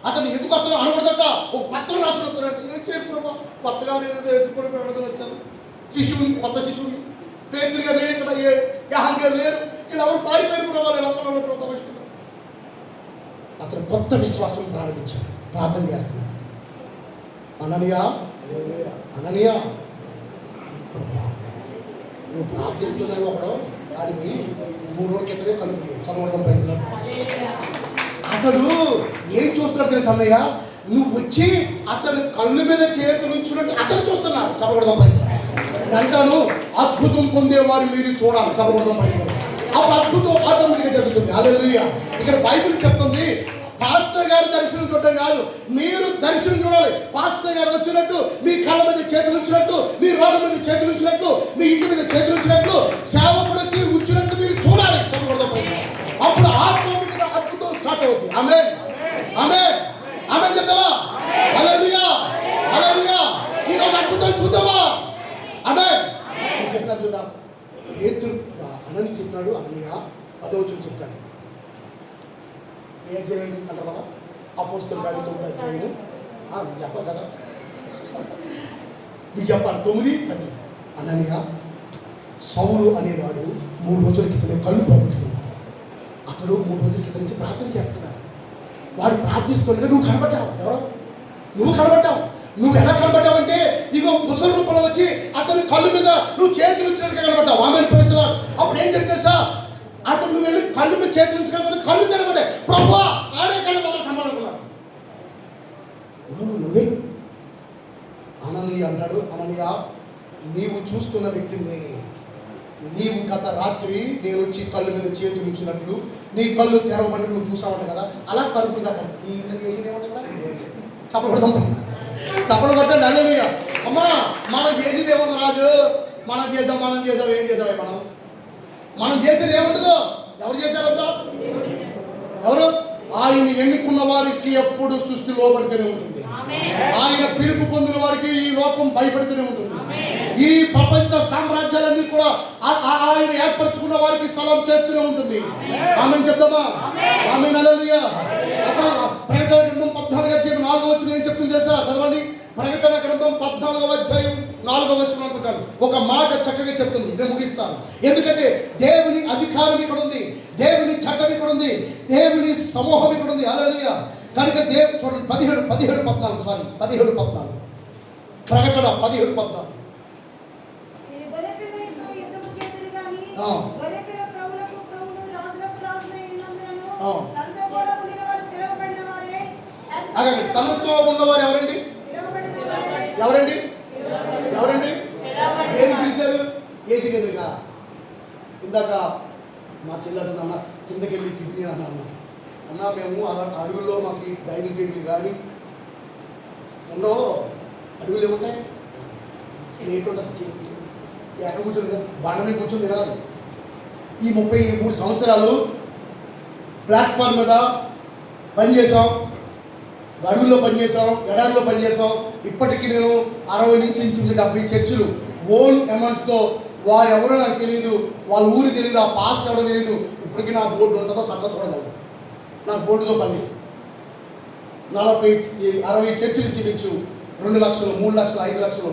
అతను ఎందుకు వస్తారో అనకూడదట. ఒక పత్రం రాసుకుని వస్తారంటే ఏం చేయండి ప్రభా, కొత్తగా నేను వేసుకుని వచ్చాను, శిశువుని, కొత్త శిశువుని. పేతురు గారు లేరు ఇక్కడ, యోహాను గారు లేరు, ఇలా ఎవరు పారిపోయారు ప్రభావం తమస్కున్నారు. అతను కొత్త విశ్వాసం ప్రారంభించాడు, ప్రార్థన చేస్తున్నాడు. అననీయా అననీయా, ప్రభా నువ్వు ప్రార్థిస్తున్నావు ఒకడు దానికి 3 రోజుల క్రితమే కలుపు చదవడం ప్రయత్నం. అతడు ఏం చూస్తున్నాడు తెలుసు అన్నయ్య, నువ్వు వచ్చి అతని కళ్ళు మీద చేతులు ఉంచున్నట్టు అతను చూస్తున్నాడు. చదవడం ప్రయత్నం అంటాను, అద్భుతం పొందేవారు మీరు చూడాలి. చదవడం ప్రయత్నం అప్పుడు అద్భుతం ఆటోమేటిక్గా జరుగుతుంది. హల్లెలూయా. ఇక్కడ బైబిల్ చెప్తుంది, పాస్టర్ గారు దర్శనం చూడటం కాదు, మీరు దర్శనం చూడాలి. పాస్టర్ గారు వచ్చినట్టు మీ కళ్ళ మీద చేతులు ఉంచినట్టు, మీ రోడ్ల మీద చేతులు ఉంచినట్టు, మీ ఇంటి మీద చేతులు ఉంచినట్టు, సేవకుడు వచ్చి ఉంచినట్టు మీరు చూడాలి. అప్పుడు ఆటోమేటిక్గా అద్భుతం స్టార్ట్ అవుతుంది. ఆమేన్ ఆమేన్ ఆమేన్ చెప్తావా? హల్లెలూయా హల్లెలూయా. ఈరోజు అద్భుతం చూద్దామా? ఆమేన్. నేను చెప్తాను చూద్దాం. పేతురు అనని చెప్తాడు, అననీయా 10వ వచనం చెప్తాడు. ఏ అధ్యాయం అంటారు కదా, అపోస్తలుల కార్యం 9వ అధ్యాయం. చెప్పాలి కదా, ఇది చెప్పాలి. 9:10. అననీయా, సౌలు అనేవాడు 3 రోజుల క్రితమే కళ్ళు పోగొట్టుకున్నాడు. అతడు 3 రోజుల క్రితం నుంచి ప్రార్థన చేస్తున్నాడు. వాడు ప్రార్థిస్తుండగా నువ్వు కనబడ్డావు. ఎవరో నువ్వు కనబడ్డావు. నువ్వు ఎలా కనబడ్డావంటే ఇగో ముసలి రూపంలో వచ్చి అతని కళ్ళు మీద నువ్వు చేతులు ఉంచినట్టుగా కనబడ్డావు. ఆమె ప్రశ్నవాడు. అప్పుడు ఏం జరిగింది సార్, అతను నువ్వు వెళ్ళి కళ్ళు మీద చేతులు ఉంచుకున్నా కళ్ళు తెరబడ్డాయి. ప్రభువా ఆడే కళ్ళు మమ్మల్ని సంపాదనుకున్నాడు. నువ్వే అననీయ అన్నాడు. అననీయ, నీవు చూస్తున్న వ్యక్తిని నేనే. నీవు గత రాత్రి నేను వచ్చి కళ్ళు మీద చేతులు ఉంచినట్లు నీ కళ్ళు తెరవబడి నువ్వు చూసావంట కదా, అలా కలుపుకుంటా కదా. నీ ఇంత చేసింది ఏమంటా చెప్పకూడదాం, చెప్పలు కొట్టండి. హల్లెలూయా. అమ్మా మనం చేసేది ఏముంది రాజు, మనం చేసాం ఏం చేసాం మనం చేసేది ఏముంటుందో. ఎవరు చేశారంతా? ఎవరు? ఆయన ఎన్నుకున్న వారికి ఎప్పుడు సృష్టి లోబడితేనే ఉంటుంది. ఆయన పిలుపు పొందిన వారికి ఈ లోకం భయపడుతూనే ఉంటుంది. ఈ ప్రపంచ సామ్రాజ్యాలన్నీ కూడా ఆయన ఏర్పరచుకున్న వారికి స్థలం చేస్తూనే ఉంటుంది. ఆమేన్ చెప్తామా? ఆమేన్ హల్లెలూయా. ప్రకటన గ్రంథం 14వ అధ్యాయం 4వ వచనం ఏం చెప్తుంది తెలుసా? చదవండి. ప్రకటన గ్రంథం 14వ అధ్యాయం 4వ వచనం అనుకుంటాను. ఒక మాట చక్కగా చెప్తుంది, నేను ముగిస్తాను. ఎందుకంటే దేవుని అధికారం ఇక్కడ ఉంది, దేవుని చట్టం ఇక్కడ ఉంది, దేవుని సమూహం ఇక్కడ ఉంది. హల్లెలూయా. కనుక చూడండి 17:14 ప్రకటన 17:14. తనతో ఉన్నవారు ఎవరండి? ఎవరండి? ఏది పిలిచారు? ఏసీ గదిగా. ఇందాక మా చెల్లెంటుంది, అన్న కిందకి వెళ్ళి టిఫిన్ అన్న మేము అడవుల్లో మాకు డైనింగ్ టేబుల్ కానీ ఉండవు. అడవులు ఏముంటాయి? లేట్ ఉంటుంది చేతి, ఎక్కడ కూర్చొని బండ మీద కూర్చొని తినాలి. ఈ 33 సంవత్సరాలు ప్లాట్ఫామ్ మీద పనిచేసాం, అడవుల్లో పనిచేసాం, ఎడారిలో పనిచేసాం. ఇప్పటికీ నేను 60 నుంచి 70 చర్చిలు ఓన్ అమౌంట్తో, వారు ఎవరో నాకు తెలియదు, వాళ్ళ ఊరు తెలియదు, ఆ పాస్ట్ ఎవరో తెలియదు. ఇప్పటికీ నా బోర్డు ఉంటుందో సంగతి కూడా తెలియదు. నాకు బోర్డుతో పని 60 చర్చిలు ఇచ్చి 2 లక్షలు 3 లక్షలు 5 లక్షలు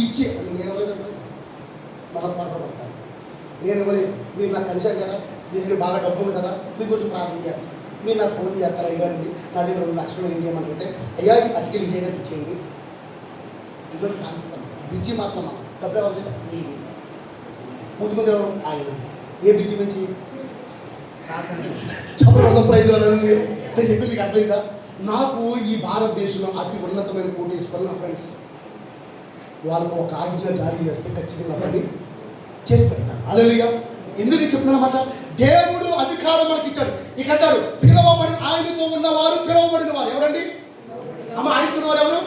ఇచ్చి నేను ఇవ్వలేదండి. మళ్ళీ పడతాను. నేను ఇవ్వలేదు. మీరు నాకు కలిసారు కదా, మీ దగ్గర బాగా డబ్బు ఉంది కదా, మీకు కొంచెం ప్రార్థన చేస్తాను. మీరు నాకు ఫోన్ చేస్తారు, అయ్యారండి నా దగ్గర 2 లక్షలు ఏం చేయమంటుంటే, అయ్యా అటుకెళ్ళి ఇచ్చేయగా ఇచ్చేయండి. ఇదో కాన్సెప్ట్. బ్రిడ్జి మాత్రం డబ్బు ఎవరిది? మీది. ముందు ఎవరు? ఆయన. ఏ బ్రిడ్జి నుంచి? చెప్పడం ప్రైజ్ నేను చెప్పింది మీకు అర్థమైందా? నాకు ఈ భారతదేశంలో అతి ఉన్నతమైన కోటేశ్వరులు నా ఫ్రెండ్స్. వాళ్ళకు ఒక ఆజ్ఞ జారీ చేస్తే ఖచ్చితంగా పని చేసి పెడతాను. హల్లెలూయా. ఎందుకు చెప్తున్నమాట? దేవుడు అధికారం మనకి ఇచ్చాడు. ఇక అంటాడు, పిలవబడిన ఆయనతో ఉన్నవారు పిలవబడిన వారు ఎవరండి? అమ్మ ఆయనతో ఉన్నవారు ఎవరు?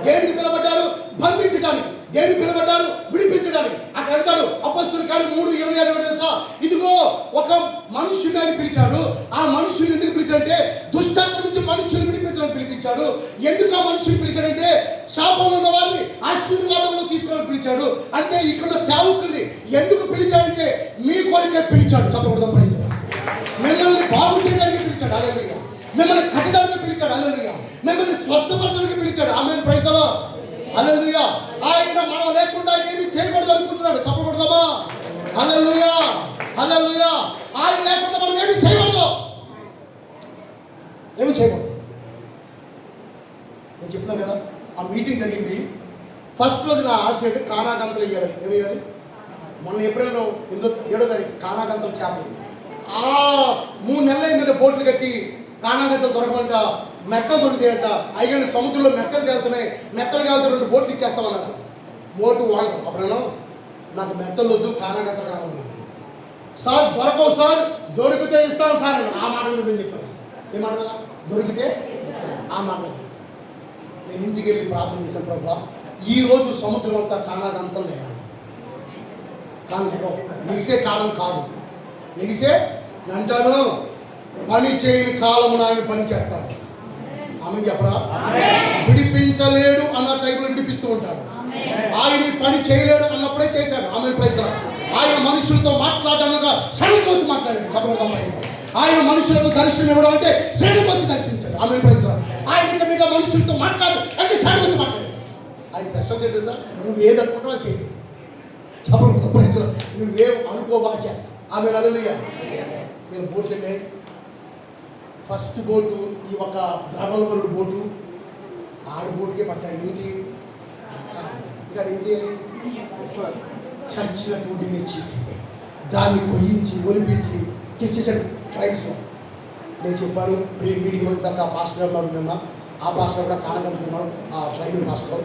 దేనికి పిలవబడ్డారు? బంధించడానికి. దేనికి పిలవబడ్డారు? విడిపించడానికి. అక్కడ అంటాడు అపొస్తలుల కార్యం 3:27 తెలుసా? ఇదిగో ఒక మనుష్యుని ఆయన పిలిచాడు. ఆ మనుష్యుని ఎందుకు పిలిచాడంటే దుష్టత్వం నుంచి మనుషుని విడిపించడానికి పిలిపించాడు. ఎందుకు ఆ మనుషుని పిలిచాడంటే శాపంలో ఉన్న వారిని ఆశీర్వాదంలో తీసుకోవడానికి పిలిచాడు. అంటే ఇక్కడ సేవకుల్ని ఎందుకు పిలిచాడంటే మీ కొరకే పిలిచాడు. చెప్పకూడదు ప్రైజ్. మిమ్మల్ని బాగు చేయడానికి పిలిచాడు. హల్లెలూయా. మిమ్మల్ని కట్టడానికి పిలిచాడు. హల్లెలూయా. మిమ్మల్ని స్వస్థపరచడానికి పిలిచాడు. Amen. Praise the lord. Hallelujah. ఆయన మనం లేకుండా ఏమీ చేయకూడదు అనుకుంటున్నాడు. చెప్పకూడదమ్మా. హల్లెలూయా. హల్లెలూయా. ఆయన లేకుండా మనం ఏమీ చేయకూడదు. ఏమి చేయకూడదు. నేను చెప్తున్నాను కదా, ఆ మీటింగ్ జరిగింది. ఫస్ట్ రోజు నా ఆశ ఏంటి, కానాగంతలు వేయాలి. ఏమి వేయాలి? మొన్న ఏప్రిల్లో 7వ తారీఖు కానాగంతలు చేపలు. 3 నెలలు ఏంటంటే బోట్లు కట్టి కానాగంతలు దొరకమంట, మెత్తలు దొరుకుతాయంట. అయ్యాడు సముద్రంలో మెత్తలు వెళ్తున్నాయి, మెత్తలు వెళ్తే 2 బోట్లు ఇచ్చేస్తామన్నారు. బోటు వాళ్ళు అప్పుడన్నా నాకు మెత్తలు వద్దు, కానాగంతలు కావాలన్నారు. సార్ దొరకవు సార్, దొరికితే ఇస్తాను సార్ అన్నారు. ఆ మాట మీద చెప్పాను. ఏ మాట కదా? దొరికితే ఆ మాట. నేను ఇంటికి వెళ్ళి ప్రార్థన చేశాను, ప్రభా ఈ రోజు సముద్రం అంతా కానాగంతలు లేవాలి. కానీ నిగిసే కాలం కాదు. నిగిసే అంటాను, పని చేయని కాలమున ఆయన పని చేస్తాడు. ఆమె చెప్పరా? విడిపించలేడు అన్న టైంలో విడిపిస్తూ ఉంటాడు. ఆయన పని చేయలేడు అన్నప్పుడే చేశాడు. ఆమె ప్రైజ్. ఆయన మనుషులతో మాట్లాడడానికి సడన్గా వచ్చి మాట్లాడాడు. చెప్పడం ప్రైజ్. ఆయన మనుషులకు దర్శనం ఇవ్వడం అంటే సడన్గా వచ్చి దర్శించాడు. ఆమె ప్రైజ్. ఆయన మీద మనుషులతో మాట్లాడు అంటే సడన్గా వచ్చి మాట్లాడాడు. ఆయన ప్రశ్న చేయలేదు సార్, నువ్వు ఏది అనుకుంటావో చేయి. చెప్పడం ప్రైజ్. నువ్వేం అనుకోవా చేస్తా. ఆమె హల్లెలూయా. నేను బోట్లు వెళ్ళాయి. ఫస్ట్ బోటు ఈ ఒక ద్రవలవరుడు బోటు, 6 బోటుకే పట్టాయి. ఏంటి ఇక్కడ ఏం చేయాలి? చచ్చినటువంటి తెచ్చి దాన్ని కొయ్యించి ఒలిపించి తెచ్చేసాడు ట్రైన్స్లో. నేను చెప్పాను ప్రీ మీటింగ్లో ఇందాక పాస్టర్ గారు ఉన్నారు నిన్న. ఆ పాస్టర్ కూడా కానగంతులు తిన్నాడు. ఆ ట్రైబల్ పాస్టర్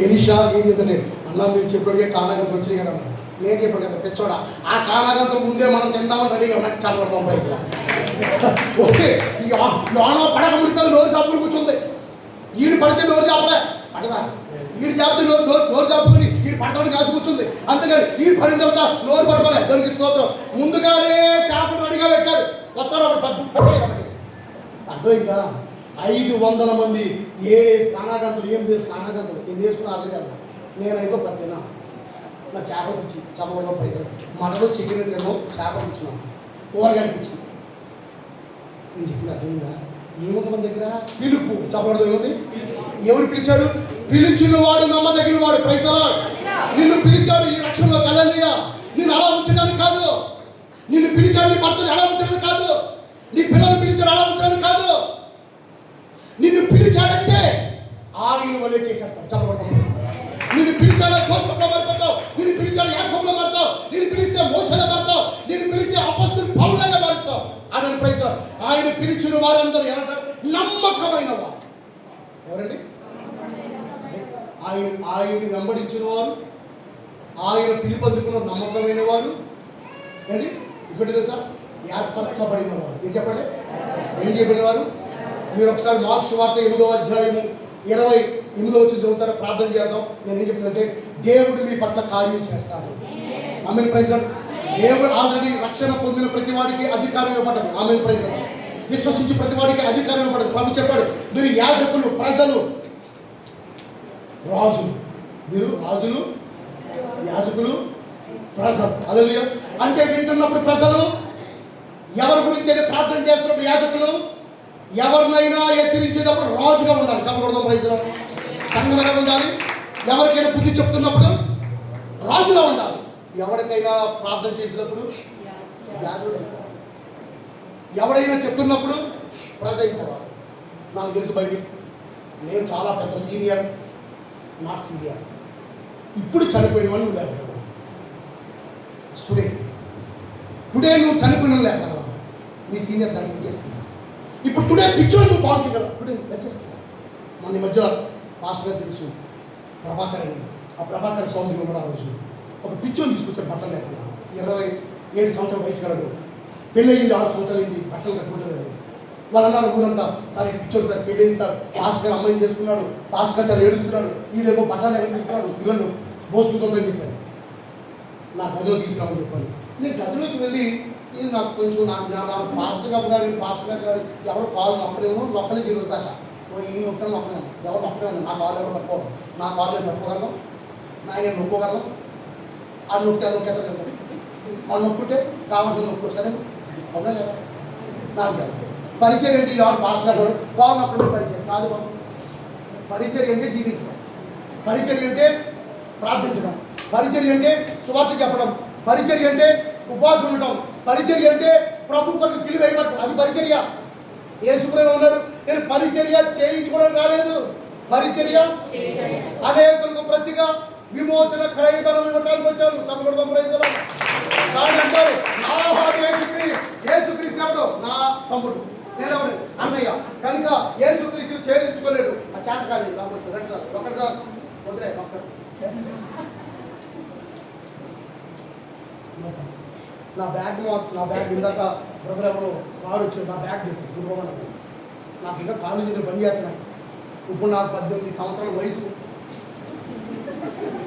ఎలీషా ఏం చేద్దంటే, అన్నా మీరు చెప్పడికే కానగంతులు వచ్చినాయి కదా. నేను చెప్పాడు కదా తెచ్చోడా, ఆ కానగంతులు ముందే మనం తిందామని రెడీగా ఉన్నట్టు చల్లబడతాం ప్రైస్లో. ఓకే, లోన పడక ముడిపోయి నోరు చాపుకుని కూర్చుంది. ఈడు పడితే నోరు చాపలే పడదా, ఈడు చాపితే నోరు చాపుకుని ఈడు పడతాడు కాసి కూర్చుంది. అంతేగాని ఈడు పడిన తర్వాత నోరు పడపలే. దానికి స్తోత్రం. ముందుగానే చేపలు రెడీగా పెట్టాడు. వస్తాడు ఒకటి. అర్థమైందా? 500 మంది 7 కానాగంతులు. ఏం చేసి కానాగంతులు నేను చేసుకుని అర్థం కాదు. నేనైతే 10 తిన్నా. నా చేపలు పిచ్చి, చెప్పకూడదు ప్రైజ్. మటను చికెన్ తిన్నాం, చేపలు ఇచ్చినాం, కూరగాయలు పిచ్చి. నేను చెప్పిన అర్థమైందా? ఏముంది మన దగ్గర? పిలుపు. చెప్పకూడదు. ఏముంది? ఎవరు పిలిచాడు? పిలిచిన వాడు నమ్మదగిన వాడు. Praise the lord. నిన్ను పిలిచాడు ఈ రక్షణలో. హల్లెలూయా. నిన్ను అలా ఉంచడానికి కాదు. నిన్ను పిలిచాడు నీ భర్తను అలా ఉంచడానికి కాదు. నీ పిల్లలు పిలిచాడు అలా ఉంచడానికి కాదు. నిన్ను పిలిచాడంటే ఆయన వల్లే చేసేస్తాడు. చెప్పకూడదు. నిన్ను పిలిచాడు జోసెఫ్లో మారిపోతావు. నిన్ను పిలిచాడు యాకోబులో మారుతావు. నిన్ను పిలిస్తే మోషేలో మారుతావు. నిన్ను పిలిస్తే అపొస్తలులు పౌలులాగా మారుస్తావు. ఆమె ప్రైజ్. ఆయన పిలిచిన వారందరూ ఏమంటారు? నమ్మకమైన వారు. ఎవరండి? ఆయన్ని వెంబడించిన వారు, ఆయన పిలుపొందుకున్న నమ్మకమైన వారు. ఏంటి ఇక్కడ తెలుసా? ఏర్పరచబడిన వారు. ఏం చెప్పండి? ఏం చేయబడిన వారు? మీరు ఒకసారి మార్కు సువార్త 8వ అధ్యాయము 28వ చదువుతారా? ప్రార్థన చేద్దాం. నేను ఏం చెప్తుందంటే, దేవుడు మీ పట్ల కార్యం చేస్తాడు. ఆమేన్ ప్రైజ్. దేవుడు ఆల్రెడీ రక్షణ పొందిన ప్రతి వాడికి అధికారం ఇవ్వబడ్డది. ఆమేన్ ప్రైజ్. విశ్వసించి ప్రతి వాడికి అధికారం ఇవ్వబడ్డది. ప్రభు చెప్పాడు, మీరు యాజకులు, ప్రజలు, రాజులు. మీరు రాజులు, యాజకులు, ప్రజలు. హల్లెలూయా. అంటే వింటున్నప్పుడు ప్రజలు ఎవరి గురించి అయితే ప్రార్థన చేస్తున్నప్పుడు యాజకులు, ఎవరినైనా హెచ్చరించేటప్పుడు రాజుగా ఉండాలి. చెప్పకూడదు ప్రైజ్. సంఘంగా ఉండాలి. ఎవరికైనా బుద్ధి చెప్తున్నప్పుడు రాజుగా ఉండాలి. ఎవరికైనా ప్రార్థన చేసినప్పుడు యాజకుడు అయిపోవాలి. ఎవడైనా చెప్తున్నప్పుడు ప్రజ అయిపోవాలి. నాకు తెలుసు బయట నేను చాలా పెద్ద సీనియర్, నాట్ సీనియర్. ఇప్పుడు చనిపోయిన వాళ్ళు నువ్వు లేకపోవడం. టుడే నువ్వు చనిపోయిన వాళ్ళు లేకపోవడం. నీ సీనియర్ దానికి ఏం చేస్తున్నా? ఇప్పుడు టుడే పిక్చర్ నువ్వు బాగుంది కదా, టుడే చేస్తున్నా. మన ఈ మధ్య పాస్టర్ గారు తెలుసు ప్రభాకర్ అని. ఆ ప్రభాకర్ సౌందర్యం కూడా ఆ రోజు ఒక పిక్చర్ తీసుకొచ్చాడు బట్టలు లేకుండా. 27 సంవత్సరాల వయసు కలడు. పెళ్ళి అయింది 6 సంవత్సరాలు అయింది. బట్టలు కట్టుకుంటుంది. వాళ్ళన్నారు ఊరంతా, సార్ ఈ పిక్చర్ సార్ పెళ్ళింది సార్, పాస్టర్ గారు అమ్మాయిని చేసుకున్నాడు, పాస్టర్ గారు చాలా ఏడుస్తున్నాడు, వీడేమో బట్టలు లేకుంటున్నాడు, ఇవన్నీ మోసుకుంటుందని చెప్పారు. నా గదిలో తీసుకురామని చెప్పాను. నేను గదిలోకి వెళ్ళి ఇది నాకు కొంచెం నాకు పాస్టర్ గారు గారు ఎవరో కాలు నొక్కలేమో నొక్కలే తీరుదు దాకా ఈ నొక్కలు నొక్కలేము. ఎవరు నొక్కలేము. నా కాలు ఎవరు పట్టుకోవడం, నా కాలు నేను పట్టుకోగలను, నేను నొక్కోగలను. ఆ నొక్కేత వాళ్ళు నొక్కుంటే కావాల్సిన నొక్కోవచ్చు కదండి. అవునా కదా? నాకు పరిచయం ఏంటి? ఎవరు పాస్టర్ గారు బాగున్నప్పుడు పరిచయం కాదు బాబు. పరిచయం అంటే జీవించడం, పరిచయం అంటే ప్రార్థించడం, పరిచయం అంటే సువార్త చెప్పడం, పరిచయం అంటే ఉపవాసం ఉండటం, పరిచర్య అంటే ప్రభు కొరకు సిలువ వేయబడటం, అది పరిచర్య. యేసుప్రభువు ఉన్నాడు, నేను పరిచర్య చేయించుకోవడం రాలేదు, పరిచర్య అనేకులకు ప్రతిగా విమోచన క్రయధనం ఇవ్వడానికి వచ్చాను. చెప్పకూడదాం ప్రైజ్ ది లార్డ్. కానీ అంటారు నా వాడు యేసుక్రీస్తు ఎవడు? నా తమ్ముడు, నేనెవడు? అన్నయ్య. కనుక యేసుక్రీస్తు చేయించుకోలేడు, ఆ చేత కాలేదు. రావచ్చు రండి సార్, ఒకటి సార్ వదిలే ఒక్కటి. నా బ్యాగ్ ఇందాక బ్రదర్ ఎవరు కారు వచ్చి నా బ్యాగ్ తీసుకుని గురుభవన్. నాకు ఇంకా కాలేజీలో పని చేస్తున్నాను. ఇప్పుడు నాకు 18 సంవత్సరాల వయసు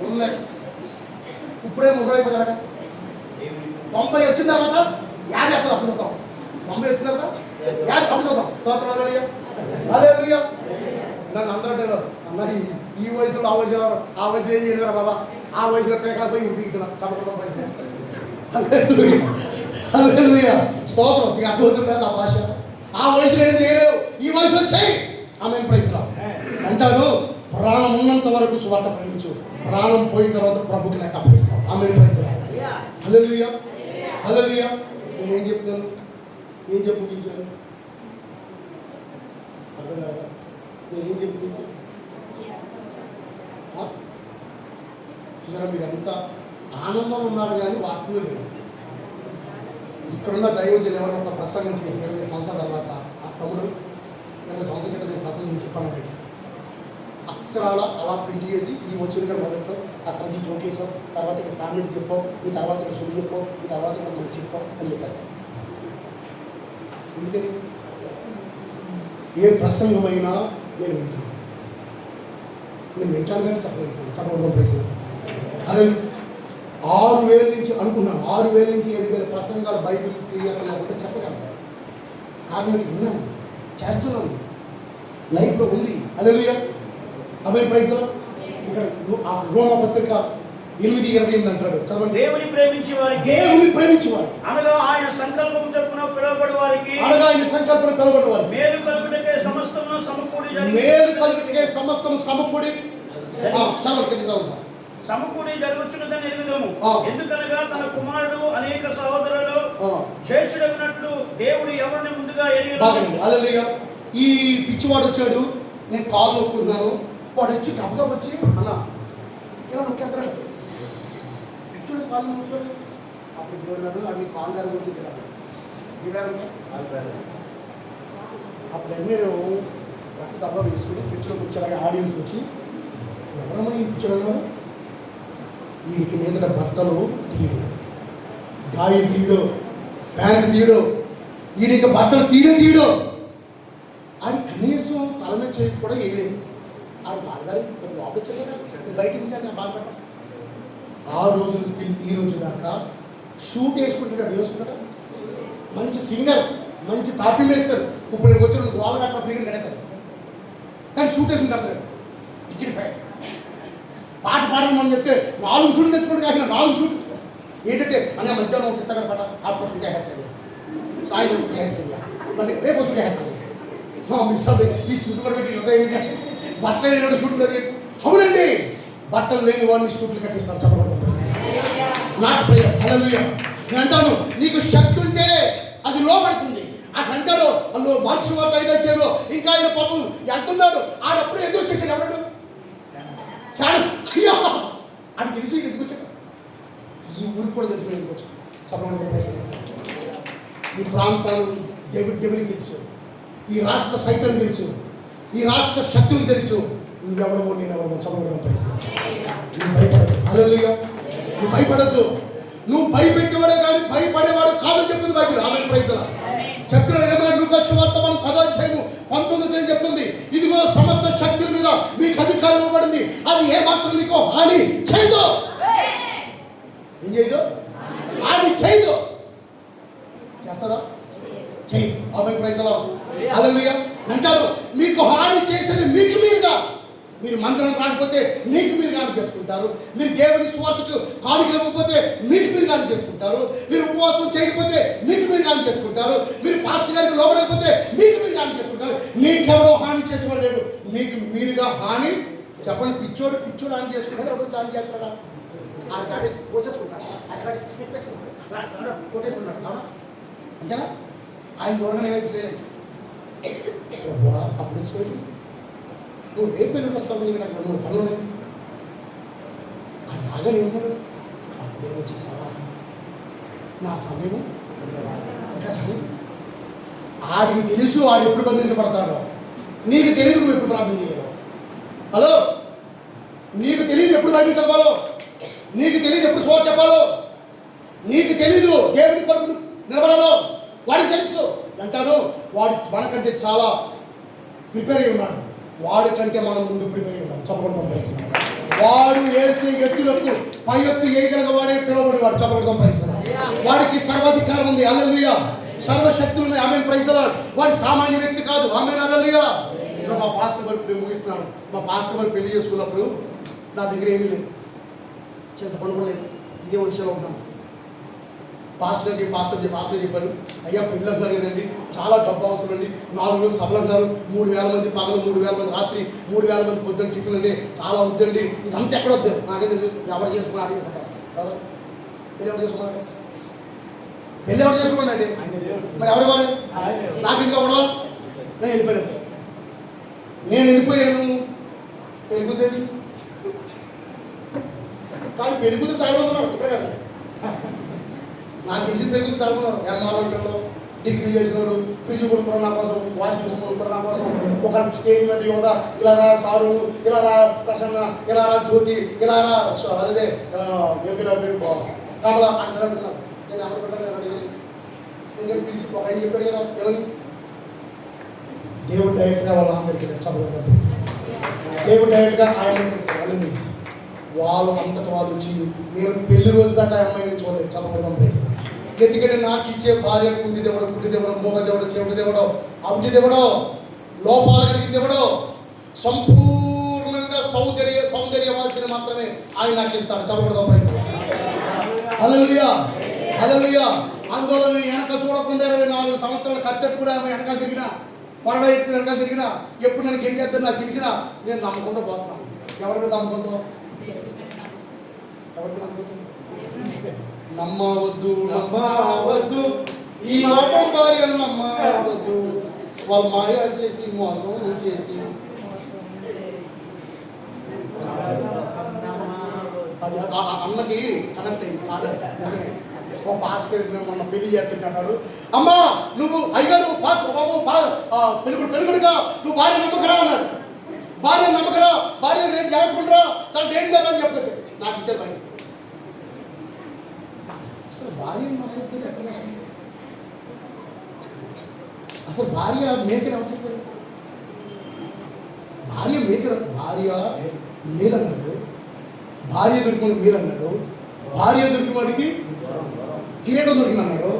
ఉన్నాయి. ఇప్పుడే 30 అయిపోయాక 90 వచ్చిన తర్వాత 50 ఎక్కడ అప్పు చూద్దాం. 90 వచ్చిన తర్వాత 50 అప్పు చూద్దాం. స్తోత్రం హల్లెలూయా. నన్ను అందరూ అంటారు అన్న ఈ వయసులో ఆ వయసులో ఏం చేయలేరా బాబా, ఆ వయసులో పేకాలు పోయి ఉడిపిస్తున్నా. చెప్పకూడదు హల్లెలూయా స్తోత్రం. మీకు అర్థమవుతుందా నా భాష? ఆ వయసులో ఏం చేయలేవు, ఈ వయసులో చేయి. ఆమేన్ ప్రైజ్ ది లార్డ్. అంటాను ప్రాణం ఉన్నంత వరకు సువార్త ప్రకటించు, ప్రాణం పోయిన తర్వాత ప్రభుకి నాకు అప్పగిస్తావు. ఆమేన్ ప్రైజ్ ది లార్డ్. హల్లెలూయా హల్లెలూయా. నేను ఏం చెప్తాను, ఏం చెప్పుకుంటాను అర్థం కదా? నేను ఏం చెప్పుకుంటాను చూసారా? మీరంతా ఆనందం ఉన్నారు కానీ వాక్యం లేదు. ఇక్కడున్న దైవజనులు ఎవరైనా ఒక ప్రసంగం చేసి 20 సంవత్సరాల తర్వాత ఆ తమ్ముడు 20 సంవత్సరాల క్రితం నేను ప్రసంగం చెప్పాను పెట్టి అక్షరాల అలా ప్రింట్ చేసి ఈ వచ్చులుగా మొదట్లో అక్కడ నుంచి జోకేసాం, తర్వాత ఇక్కడ కామెంట్ చెప్పావు, ఈ తర్వాత ఇక్కడ సుడి చెప్పావు, ఈ తర్వాత ఇక్కడ మంచి చెప్పావు అని చెప్పారు. ఎందుకని? ఏ ప్రసంగమైనా నేను వింటాను కానీ చెప్పకూడదు ప్రైజ్. అదే 6,000 నుంచి అనుకున్నాను, 6,000 నుంచి 7,000 ప్రసంగాలు బైబిల్ తెలియక లేకుండా చెప్పగలను. కారణం విన్నాను, చేస్తున్నాను, లైఫ్లో ఉంది. హల్లెలూయా ఆమేన్ ప్రైజ్ ది లార్డ్. ఇక్కడ రోమా పత్రిక 8:28 అంటాడు, చదవండి. దేవుని ప్రేమించే వారికి అనగా ఆయన సంకల్పం చొప్పున పిలువబడి వారికి మేలు కలుగుటకే సమస్తము సమకూడి సమకూడి జరుగుచున్నదని ఎరుగుదాము. ఎందుకనగా తన కుమారుడు అనేక సహోదరులు చేర్చుడగినట్లు దేవుడు ఎవరిని ముందుగా ఎరిగినాడు. హల్లెలూయా. ఈ పిచ్చివాడు వచ్చాడు, నేను కాలు నొక్కున్నాను, వాడు వచ్చి డబ్బుగా వచ్చి అన్న ఇలా నొక్కేద్దరు పిచ్చుడు కాలు నొక్కాడు. అప్పుడు దేవుడు అవి కాలు గారు వచ్చేసి అప్పుడు అన్నీ నేను డబ్బా వేసుకుని చర్చిలోకి వచ్చేలాగా ఆడియన్స్ వచ్చి ఎవరమ్మా ఈ పిచ్చుడు అన్నారు, వీడికి మీద బట్టలు తీయడు, గాయం తీయడు, ప్యాంట్ తీయడు, వీడికి బట్టలు తీయడు అని కనీసం తల మీద చేయి కూడా వేయలేదు. ఆడు బాగారు లోపల వచ్చాడు, బయట బాధపడ్డా. ఆ రోజులు స్టిల్ ఈ రోజు దాకా షూట్ వేసుకుంటాడు, వేసుకుంటాడు. మంచి సింగర్, మంచి తాపి వేస్తారు. ఇప్పుడు నేను వచ్చిన వాళ్ళ గట్ట ఫ్రీగా కడతాడు, కానీ షూట్ వేసుకుని కడతాడు. టికెట్ ఫైట్ పాట పాడమని చెప్తే 4 షూట్లు తెచ్చుకుంటే కాకుండా 4 షూట్ ఏంటంటే అన్న మధ్యాహ్నం తిత్తగడ పాట అప్పుడు షూట్ వేస్తాడు, సాయంత్రం షూట్ వేస్తాడు, మళ్ళీ రేపు షూట్ వేస్తాడు. మిస్ అవ్వే ఈ షూట్ కూడా పెట్టి ఏంటంటే బట్టలు లేని షూట్ లేదు. అవునండి, బట్టలు లేని వాడిని షూట్లు కట్టిస్తారు. చెప్పకూడదు నాకు ప్రేయర్. హల్లెలూయా. నేను అంటాను నీకు శక్తి ఉంటే అది లోపడుతుంది. అక్కడ అంటాడు అందులో మనుషు వార్త 5వ అధ్యాయంలో ఇంకా ఆయన పాపం వెళ్తున్నాడు, ఆడప్పుడు ఎదురు వచ్చేసాడు. ఎవడాడు సార్ అయ్యా అది తెలుసు, ఎందుకు వచ్చాడు ఈ ఊరికి కూడా తెలుసు, ఎందుకు వచ్చాడు చెప్పకూడదు ప్రేయర్. ఈ ప్రాంతాలు దేవుడికి తెలుసు, ఈ రాష్ట్ర సైతం తెలుసు, ఈ రాష్ట్ర శక్తులు తెలుసు. నువ్వెవడమో నేనెవడమో చెప్పకూడదు ప్రేయర్. నువ్వు భయపడద్దు. హల్లెలూయా. నువ్వు భయపడద్దు. నువ్వు భయపెట్టేవాడు కానీ భయపడేవాడు కాదని చెప్తుంది Bible. Amen praise the lord. చెప్తున్నాడు లూకాసు సువార్త 10వ అధ్యాయం 19 చెప్తుంది, ఇదిగో సమస్త శక్తుల మీద మీకు అధికారం ఇవ్వబడింది, అది ఏ మాత్రం నీకు హాని చేయదు. ఏం చేయదు? హాని చేయదు. చేస్తారా? చెయ్యి. ఆమేన్ ప్రైజ్ ది లార్డ్. హల్లెలూయా. అంటాడు మీకు హాని చేసేది మీకు మీరుగా, మీరు మందిరం రాకపోతే మీకు మీరు జ్ఞానం చేసుకుంటారు, మీరు దేవుని స్వార్థకు కానుకలు ఇవ్వకపోతే మీకు మీరు ధ్యానం చేసుకుంటారు. మీరు ఉపవాసం చేయకపోతే మీకు మీరు ధ్యానం చేసుకుంటారు. మీరు పాస్టర్ గారికి లోపడకపోతే మీకు మీరు ధ్యానం చేసుకుంటారు. మీకెవడో హాని చేసేవాడు లేడు. మీకు మీరుగా హాని చెప్పండి. పిచ్చోడు హాని చేసుకుంటాడు. ఎవడో ధ్యానం చేస్తాడా? ఆ గాడి పోసేసుకుంటాడు, ఆ గాడి తిప్పేసుకుంటాడు, కొట్టేసుకుంటాడు. అవునా? అంతేనా? ఆయన దూరంగా ఏమైపు చేయలేదు. అప్పుడు వచ్చి నువ్వు రేపు ఎల్లుండి వస్తావు, నీకు నాకు 2 పనులు ఉన్నాయి. ఆ రాగానే ఏమన్నాడు? అప్పుడే వచ్చేసావా? నా సమయం ఇంకా రాలేదు. ఆడికి తెలుసు ఆడు ఎప్పుడు బంధించబడతాడో. నీకు తెలియదు నువ్వు ఎప్పుడు ప్రార్థన చేయాలో. హలో, నీకు తెలియదు ఎప్పుడు బయటకు చదవాలో. నీకు తెలియదు ఎప్పుడు స్వోర్ చెప్పాలో. నీకు తెలీదు దేవుడి కొరకు నిలబడాలో. వాడికి తెలుసు అంటాడు. వాడు మనకంటే చాలా ప్రిపేర్ అయి ఉన్నాడు. వాడికంటే మనం ముందు ప్రిపేర్ అయి ఉన్నాం. చెప్పకూడదాం ప్రయత్నం. వాడు వేసే ఎత్తులకు పై ఎత్తు ఏగలగ వాడే పిలువబడి వాడు. చెప్పకూడదాం ప్రయత్నం. వాడికి సర్వాధికారం ఉంది. హల్లెలూయా. సర్వశక్తులు ఉన్నాయి. ఆమె ప్రైజ్లార్డ్. వాడు సామాన్య వ్యక్తి కాదు. ఆమె హల్లెలూయా. మా పాస్టర్ గారు ముగిస్తున్నాను. మా పాస్టర్ గారు పెళ్లి చేసుకున్నప్పుడు నా దగ్గర ఏమీ లేదు, చింతపండు కూడా లేదు. ఇదే వంశంలో ఉన్నాను. పాస్టర్ చెప్పారు, అయ్యా పెళ్ళి అంటారు కదండి, చాలా డబ్బు అవసరం అండి. 4 రోజులు సభలు అంటారు, 3000 మంది పగలు, 3000 మంది రాత్రి, 3000 మంది పొద్దున్న టిఫిన్ అంటే చాలా వద్దండి. ఇదంతా ఎక్కడ వద్దు. నాకే తెలుసు. ఎవరు చేసుకున్నాడు? ఎవరు పెళ్ళి ఎవరు చేసుకున్నారు? పెళ్ళి ఎవరు చేసుకున్నాడండి? మరి ఎవరు ఇవ్వాలి? నాకు ఎందుకు అవ్వడం? నేను వెళ్ళిపోయాను. పెళ్లి కూతురేది కానీ పెళ్లి కూతురు చాలబోతున్నారు. ఇక్కడ కదా నాకు తెలిసిన పెళ్లి కూతురు చాలబోతున్నారు. ఎంఆర్ఓ పిల్లలు, డిగ్రీ చేసిన వాళ్ళు, పీజీ కొనుక్కున్న నా కోసం, వాషింగ్ మిషన్ కొనుక్కున్న నా కోసం, ఒక స్టేజ్ మీద యువత, ఇలా రా సారు, ఇలా రా ప్రసన్న, ఇలా రా జ్యోతి, ఇలా రా అదే కమల అంటారు. నేను ఎవరు పెట్టాను అడిగి ఎందుకంటే పిలిచి ఒక ఐదు చెప్పాడు కదా. ఎవరి దేవుడు డైరెక్ట్గా వాళ్ళ అందరికీ చదవడం. దేవుడు డైరెక్ట్గా ఆయన వాళ్ళు అంతటా వాళ్ళు వచ్చి నేను పెళ్లి రోజు దాకా అమ్మాయిని చూడలేదు. చదవడం ప్లేస్. ఎందుకంటే నాకు ఇచ్చే భార్య కుంది దేవుడు, గుడి దేవుడు, మోగ దేవుడు, చెవిటి దేవుడు, అవిటి దేవుడు, లోపాలు కలిగి దేవుడు, సంపూర్ణంగా సౌందర్యవాసిని మాత్రమే ఆయన నాకు ఇస్తాడు. చదవడం ప్లేస్. హల్లెలూయా, హల్లెలూయా. అందువల్ల నేను వెనక చూడకుండా 24 సంవత్సరాలు కత్తెట్టు కూడా ఆమె వెనకాల తిరిగినా, మరణ ఎప్పుడు వెనకాల తిరిగినా, ఎప్పుడు నాకు ఏం చేద్దాం నాకు తెలిసినా నేను నమ్మకంతో పోతున్నాను. ఎవరి మీద నమ్మకంతో? ఎవరికి నమ్మకంతో? నమ్మవద్దు ఈ లోకం భార్యను నమ్మవద్దు. వాళ్ళు మాయా చేసి మోసం చేసి అది అన్నకి కనెక్ట్ అయింది కాదంట. నిజమే. ఒక పాస్టర్ మొన్న పెళ్లి చేస్తుంటాడు. అమ్మా నువ్వు అయ్యారు పాస్టర్ బాబు పెరుగుడుగా నువ్వు భార్య నమ్మకరా అన్నాడు. భార్య నమ్మకరా, భార్య నేను జాగ్రత్తరా, చాలా డేంజర్ అని చెప్పొచ్చు. నాకు ఇచ్చారు భార్య. అసలు భార్య నమ్మకం ఎక్కడ అసలు భార్య మేకలు ఎవరు చెప్పారు? భార్య మేకలు, భార్య మేలన్నాడు, భార్య దొరికిన మేలన్నాడు, భార్య దొరికిన వాడికి కిరీటం దొరికిందన్నాడు,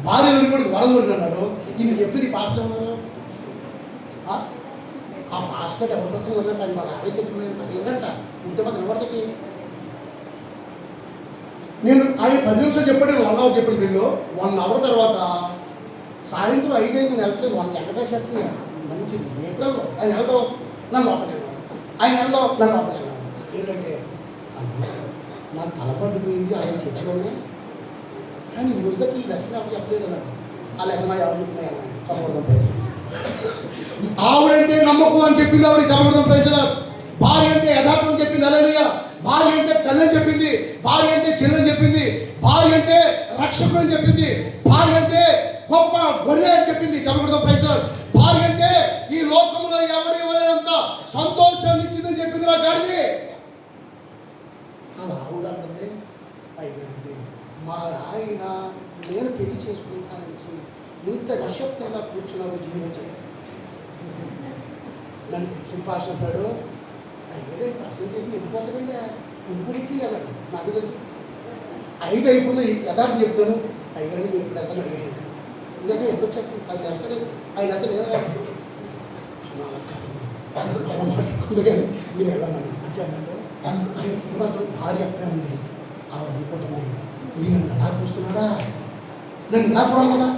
భార్య దొరికిన వరం దొరికిందన్నాడు. ఈయన చెప్తే నీ పాస్టర్ ఉన్నారు. ఆ పాస్టర్ ఎవరి ప్రసంగం ఉన్నట్టు ఆయన బాగా ఆవేశ ఏంటంట ఉంటే మాత్రం నిలబడతాకి. నేను ఆయన 10 నిమిషాలు చెప్పాడు, 1 అవర్ చెప్పిన వీళ్ళు. 1 అవర్ తర్వాత సాయంత్రం 5 నేను వెళ్తలేదు. 1 గంట చేస్తుంది మంచిది. ఏప్రిల్లో ఆయన వెళ్ళడం నన్ను లోపలికి ఆయన వెళ్ళడం నన్ను లోపలికి ఏంటంటే నాకు తలపడిపోయింది. ఆయన చర్చలోనే కానీ ఈ రోజుకి ఈ లెసన్ ఎవరు చెప్పలేదు అన్నాడు. ఆ లెసన్ ఎవరు చెప్తున్నాయి అన్నాడు. చదవడం ప్రైజ్. ఆవిడంటే నమ్మకం అని చెప్పింది ఆవిడ. చదవడం ప్రైజ్. భార్య అంటే యథార్థం అని చెప్పింది. హల్లెలూయా. భార్య అంటే తల్లి అని చెప్పింది. భార్య అంటే చెల్లని చెప్పింది. భార్య అంటే రక్షకుడు అని చెప్పింది. భార్య అంటే గొప్ప గొర్రె అని చెప్పింది. చదవడం ప్రైజ్. భార్య అంటే ఈ లోకంలో ఎవడు ఇవ్వలేనంత సంతోషాన్ని ఇచ్చిందని చెప్పింది నా గాడిది. అలా ఆవిడ అంటే అయ్యండి మా ఆయన నేను పెళ్లి చేసుకుంటా నుంచి ఇంత నిశ్శబ్దంగా కూర్చున్నాడు. జీవితం నన్ను పిలిచిన పాస్ అంటాడు. అయ్యే ప్రశ్న చేసి వెళ్ళిపోతాడంటే ఉండిపోయి అన్నాడు. నాకు తెలుసు 5 అయిపోయింది. యథార్థం చెప్తాను. అయ్యారు మీరు ఇప్పుడు ఎంత అడిగాను ఇంకా ఎందుకు చెప్తాను. అది వెళ్తలేదు. ఆయన ఎంత లేదా అందుకని మీరు వెళ్ళమని అంటే అన్నాడు. ఆయనకి ఏమంటారు భార్య అక్కడే ఉంది. ఆవిడ అనుకుంటున్నాను ఈయన ఎలా చూస్తున్నాడా, నన్ను ఇలా చూడాలి కదా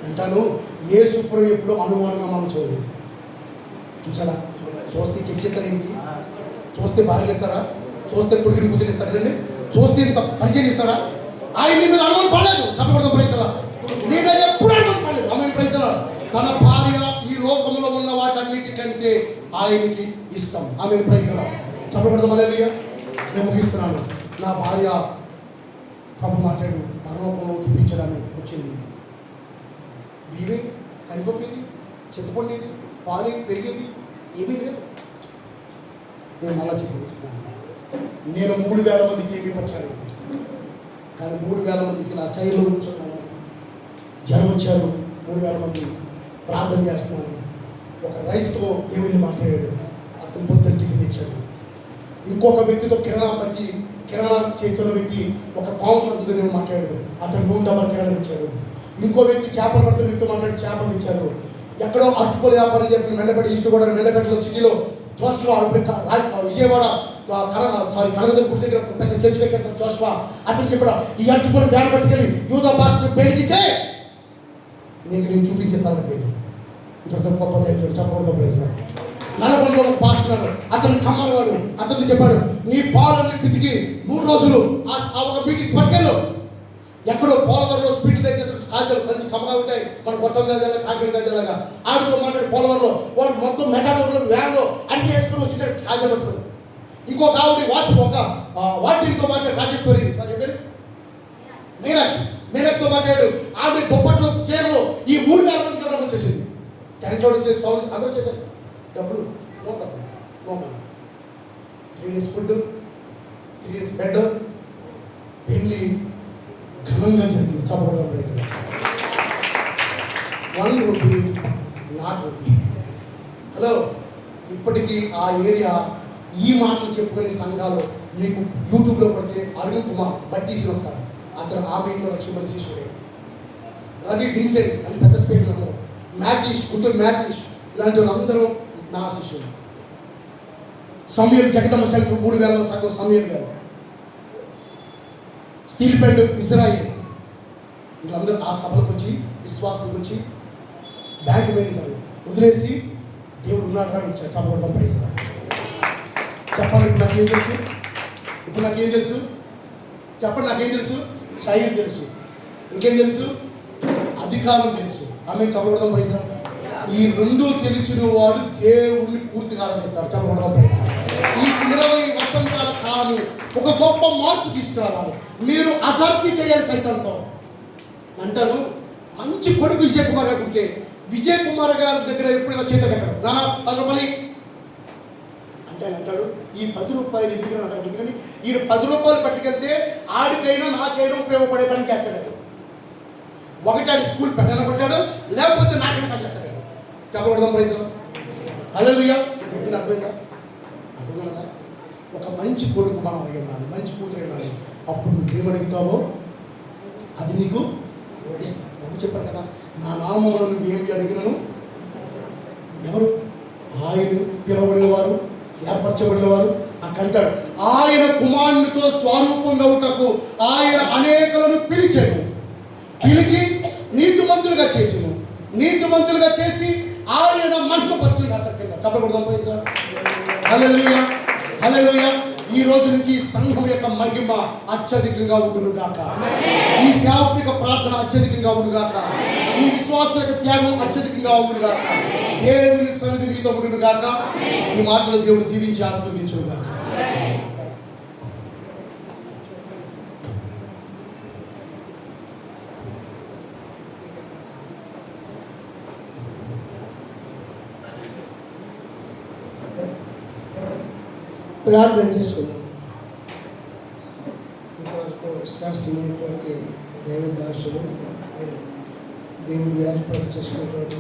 అంటాను. యేసు ప్రభు ఎప్పుడు అనుమానంగా మనం చూడలేదు. చూసాడా? చూస్తే చర్చిస్తాడేంటి? చూస్తే భార్యలు ఇస్తాడా? చూస్తే కొడుకుని కూతురు ఇస్తాడా? కదండి, చూస్తే ఇంత పరిచయం ఇస్తాడా? ఆయన నీ మీద అనుమానం పడలేదు. చెప్పకూడదు ప్రైసలా, నీ మీద ఎప్పుడు అనుమానం పడలేదు. ఆమె ప్రైసలా, తన భార్య ఈ లోకంలో ఉన్న వాటన్నిటికంటే ఆయనకి ఇష్టం. ఆమె ప్రైసలా, చెప్పకూడదు. మళ్ళీ నేను ముగిస్తున్నాను. నా భార్య ప్రభు మాట్లాడు పరలోకంలో చూపించడానికి వచ్చింది. బీవే కనిపొప్పేది, చెత్తపండేది, పాలు పెరిగేది ఏమీ లేదు. నేను మళ్ళా చెప్పిస్తాను. నేను 3,000 మందికి ఏమీ పట్టలేదు, కానీ 3,000 మందికి ఇలా చైర్లో కూర్చున్నాను. జనం వచ్చారు, 3,000 మంది ప్రార్థన చేస్తున్నాను. ఒక రైతుతో దేవుడిని మాట్లాడాడు, అతను పొద్దున్న టిఫిన్ ఇచ్చాడు. ఇంకొక వ్యక్తితో కిరాణా చేస్తున్న వ్యక్తి ఒక కౌంటర్ దేవుడు మాట్లాడాడు, అతను 3 డబ్బాలు కిరాణా ఇచ్చాడు. ఇంకో వ్యక్తి చేపలు పడుతున్న వ్యక్తితో మాట్లాడి చేపలు ఇచ్చారు. ఎక్కడో అట్టుకోలు వ్యాపారం చేస్తున్న మెండపేట, ఈస్ట్ గోదావరి మెండపేటలో సిటీలో జోష్వా, విజయవాడ కనగదల గుడి దగ్గర పెద్ద చర్చి దగ్గర జోష్వా, అతను చెప్పాడు ఈ అట్టుకోలు వ్యాన్ పట్టుకెళ్ళి యూదా పాస్టర్ పెళ్లికిచ్చే నీకు నేను చూపించేస్తాను పెళ్లి. ఇప్పుడు గొప్ప దగ్గర చెప్పకూడదు ప్రయత్నం. నడపంలో ఒక పాస్టర్ అతను కమ్మవాడు, అతను చెప్పాడు నీ పాలన్నీ పితికి 3 రోజులు ఆ ఒక బీటీస్ పట్టుకెళ్ళు. ఎక్కడో పోలవరంలో స్పీడ్ దగ్గర కాజలు మంచి కమ్మగా ఉంటాయి, మన గొట్టం గజాల కాకిడి గజాలుగా ఆడితో మాట్లాడి పోలవరంలో వాడు మొత్తం మెటాడోర్లో వ్యాన్లో అన్ని వేసుకొని వచ్చేసాడు కాజలు పట్టుకొని. ఇంకొక ఆవిడ వాటితో మాట్లాడు రాజేశ్వరి మీనాక్షితో మాట్లాడాడు. ఆవిడ దుప్పట్లో చీరలో ఈ 3,000 మంది గంటలకు వచ్చేసింది. ట్యాంక్లో వచ్చేది సౌండ్ అందరూ వచ్చేసారు. డబ్బులు no money, 3 days food, 3 days bed, పెళ్ళి ఘనంగా జరిగింది. చెప్పడం price 1 rupee not rupee. Hello, ఇప్పటికీ ఆ ఏరియా ఈ మాటలు చెప్పుకునే సంఘాలు మీకు యూట్యూబ్లో పడితే అరుణ్ కుమార్ బట్టీసి వస్తారు. అతను ఆ మీట్లో రక్షింపని శిష్యుడే. రవి విన్సెంట్ అని పెద్ద స్పీకర్లు అందరూ, మ్యాథీష్ గుంటూరు మ్యాథీష్, ఇలాంటి వాళ్ళందరూ నా శిష్యులు. సమీర్ జగదమ్మ సెంటర్ 3,000 సంఘం సమీర్ గారు, స్టీల్ బెండ్ ఇజ్రాయిల్, వీళ్ళందరూ ఆ సభలకు వచ్చి విశ్వాసం వచ్చి బ్యాంక్ మేనేజర్ వదిలేసి దేవుడు ఉన్నాడు కానీ వచ్చారు. చెప్పకూడదాం ప్రైజ్. చెప్పండి, ఇప్పుడు నాకేం తెలుసు? చెప్పండి, నాకేం తెలుసు? చైర్ తెలుసు, ఇంకేం తెలుసు? అధికారం తెలుసు. ఆమె చెప్పకూడదాం ప్రైజ్. ఈ 2 తెలిసిన వాడు దేవుడిని పూర్తిగా ఆరాధిస్తాడు. చెప్పకూడదాం ప్రైజ్. ఈ 20 వసంతాల కాలం ఒక గొప్ప మార్పు తీసుకురావాలి. మీరు అథారిటీ చేయాలి సైతంతో. అంటాను, మంచి కొడుకు విజయ్ కుమార్ గారు ఉంటే విజయ్ కుమార్ గారి దగ్గర ఎప్పుడైనా చేత కట్టడు, నానా 10 రూపాయలు అంటే అంటాడు ఈ 10 రూపాయలు ఎందుకు అంటాడు. కానీ ఈడు 10 రూపాయలు పట్టుకెళ్తే ఆడికైనా నాకైనా ఉపయోగపడే పని చేస్తాడు. ఒకటి ఆడి స్కూల్ పెట్టాలని కొట్టాడు, లేకపోతే నాకైనా పని చేస్తాడు. చెప్పకూడదాం ప్రైజ్. హల్లెలూయా. చెప్పిన అర్థమైందా? అర్థమైనదా? ఒక మంచి కొడుకు మనం అయి ఉండాలి, మంచి కూతురు ఉండాలి. అప్పుడు నువ్వు ఏమడుగుతావో అది నీకు ఇస్తాను. ప్రభు చెప్పారు కదా, నా నామములో నువ్వు ఏమి అడిగినను ఎవరు ఆయన పిలవబడిన వారు, ఏర్పరచబడిన వారు అంటాడు. ఆయన కుమారునితో స్వరూపంగా ఉంటకు ఆయన అనేకులను పిలిచి నీతిమంతులుగా చేసి ఆయన మహిమపరచును. సత్యంగా చెప్పకూడదాం ప్రైజ్. హల్లెలూయా, హల్లెలూయా. ఈ రోజు నుంచి సంఘం యొక్క మహిమ అత్యధికంగా ఉండుగాక, ఈ సేవకునిక ప్రార్థన అత్యధికంగా ఉండుగాక, ఈ విశ్వాస యొక్క త్యాగం అత్యధికంగా ఉండుగాక, దేవుని సన్నిధి మీతో ఉండుగాక. ఈ మాటలు దేవుడు దీవించి ఆశీర్వదించుగాక. ప్రార్థన చేసుకుందాం. ఇంతవరకు శ్రేష్టమైనటువంటి దైవ దాసులు, దేవుడు ఏర్పాటు చేసుకున్నటువంటి